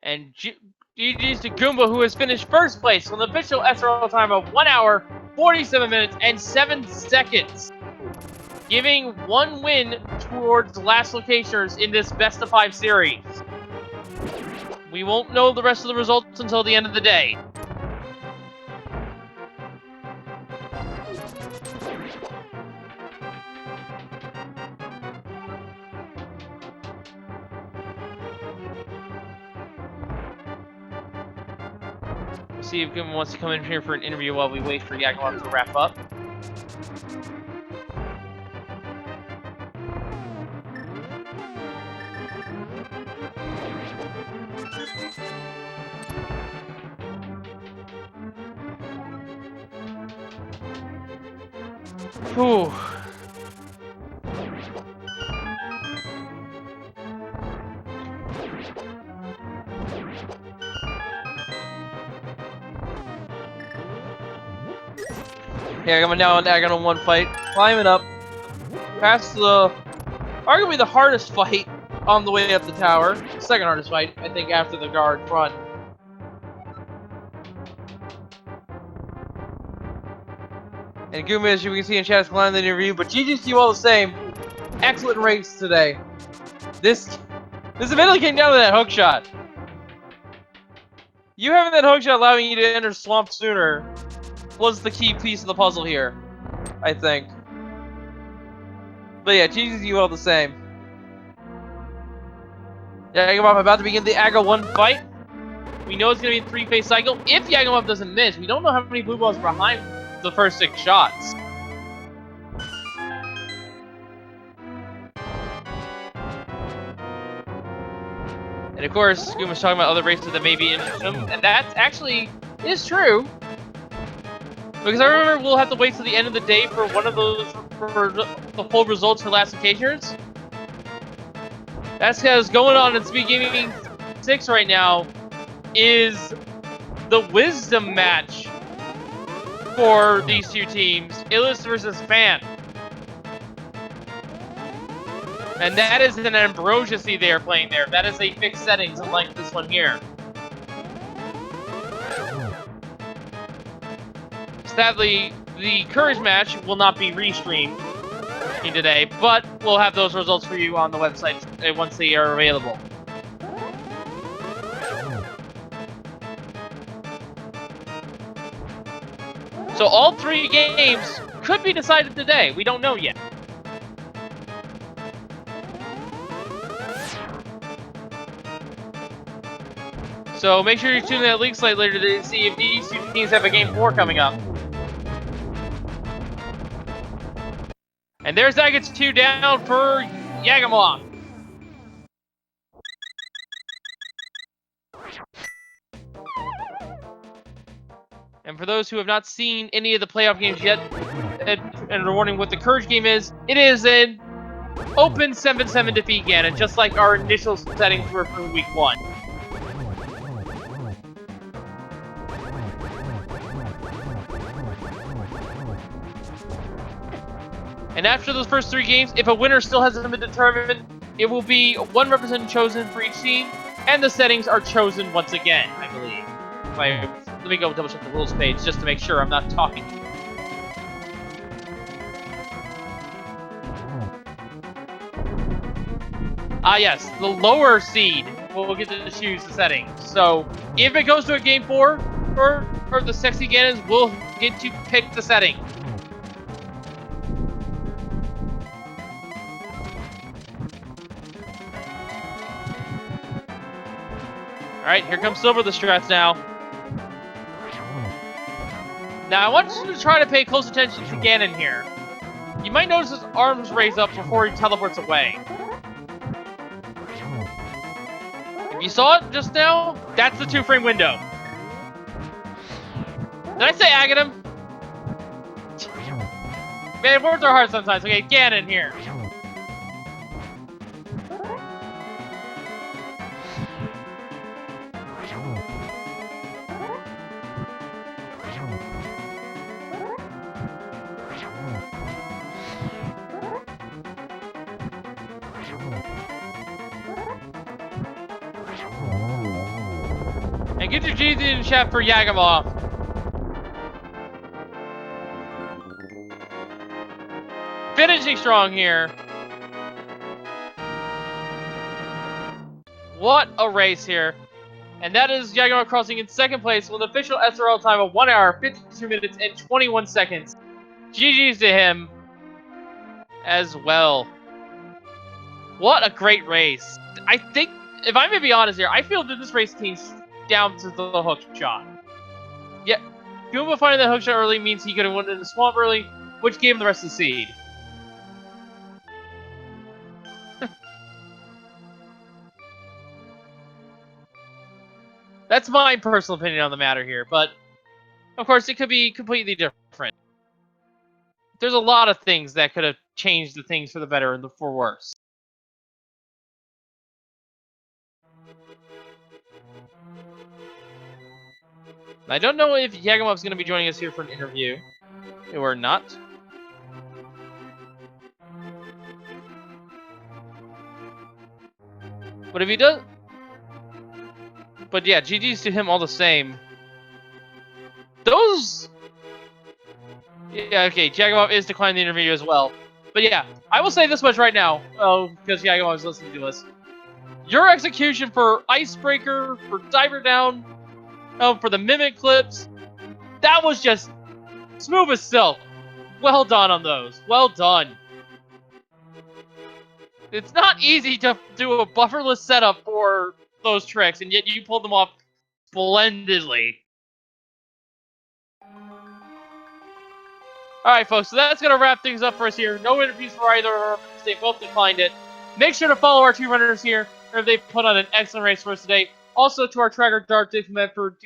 And GG's to Goomba, who has finished first place with an official SRL time of 1 hour, 47 minutes, and 7 seconds. Giving 1 win towards last locationers in this best of 5 series. We won't know the rest of the results until the end of the day. See if Goomba wants to come in here for an interview while we wait for Yagamoth to wrap up. Whew. Yeah, coming down, Aghanim 1 fight, climbing up. past the arguably the hardest fight on the way up the tower. Second hardest fight, I think, after the guard front. And Goomba, as you can see in chat, is climbing the interview, but GG's to you all the same. Excellent race today. This admittedly came down to that hook shot. You having that hook shot allowing you to enter Swamp sooner was the key piece of the puzzle here, I think. But yeah, GG's to you all the same. Yagamoth about to begin the Aga 1 fight. We know it's going to be a three-phase cycle. If Yagamoth doesn't miss, we don't know how many blue balls are behind the first 6 shots. And of course, Gooma's talking about other races that may be interesting, and that actually is true. Because I remember we'll have to wait till the end of the day for one of those, for the full results for last occasions. That's because going on in SpeedGaming 6 right now is the wisdom match for these two teams, Illus versus Fan. And that is an Ambrosia seed they are playing there. That is a fixed settings, unlike this one here. Sadly, the Courage match will not be restreamed today, but we'll have those results for you on the website once they are available. So all 3 games could be decided today. We don't know yet. So make sure you tune in that league slate later today to see if these two teams have a game 4 coming up. And there's that gets 2 down for Yagamoth. And for those who have not seen any of the playoff games yet, and are wondering what the Courage game is, it is an open 7-7 defeat Ganon, just like our initial settings were for week 1. And after those first 3 games, if a winner still hasn't been determined, it will be 1 representative chosen for each team, and the settings are chosen once again, I believe. Let me go double check the rules page just to make sure I'm not talking. Ah yes, the lower seed will get to choose the settings. So if it goes to a game 4, for the Sexy Ganons, we'll get to pick the setting. Alright, here comes Silver the strats now. Now, I want you to try to pay close attention to Ganon here. You might notice his arms raise up before he teleports away. If you saw it just now, that's the 2-frame window. Did I say Aghanim? Man, words are hard sometimes. Okay, Ganon here. And get your GG in the chat for Yagamoth. Finishing strong here. What a race here. And that is Yagamoth crossing in 2nd place with an official SRL time of 1 hour, 52 minutes, and 21 seconds. GG's to him as well. What a great race. I think, if I'm going to be honest here, I feel that this race came down to the hook shot. Yeah, Goomba finding that hook shot early means he could have won in the swamp early, which gave him the rest of the seed. That's my personal opinion on the matter here, but of course it could be completely different. There's a lot of things that could have changed the things for the better and for worse. I don't know if Yagamoth's going to be joining us here for an interview or not. But if he does... But yeah, GG's to him all the same. Those... Yeah, okay, Yagamoth is declining the interview as well. But yeah, I will say this much right now. Oh, because Yagamoth is listening to us. Your execution for Icebreaker, for Diver Down, for the Mimic clips, that was just smooth as silk. Well done on those. Well done. It's not easy to do a bufferless setup for those tricks, and yet you pulled them off splendidly. Alright, folks, so that's going to wrap things up for us here. No interviews for either of them. They both declined it. Make sure to follow our two runners here. They put on an excellent race for us today. Also to our tracker, Dark Diplomat, for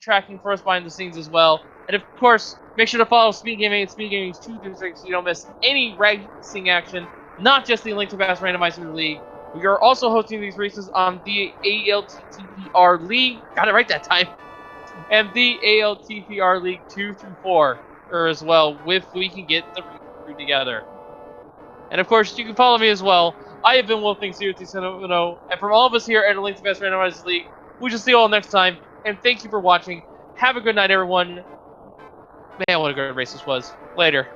tracking for us behind the scenes as well. And of course, make sure to follow SpeedGaming and SpeedGaming's 236 so you don't miss any racing action, not just the Link to Pass Randomizer League. We are also hosting these races on the ALTTPR League. Got it right that time. And the ALTTPR League 2 through 4 as well, if we can get the crew together. And of course, you can follow me as well. I have been Wolfing037, and from all of us here at the Link to Pass Randomizer League, we shall see you all next time. And thank you for watching. Have a good night, everyone. Man, what a great race this was. Later.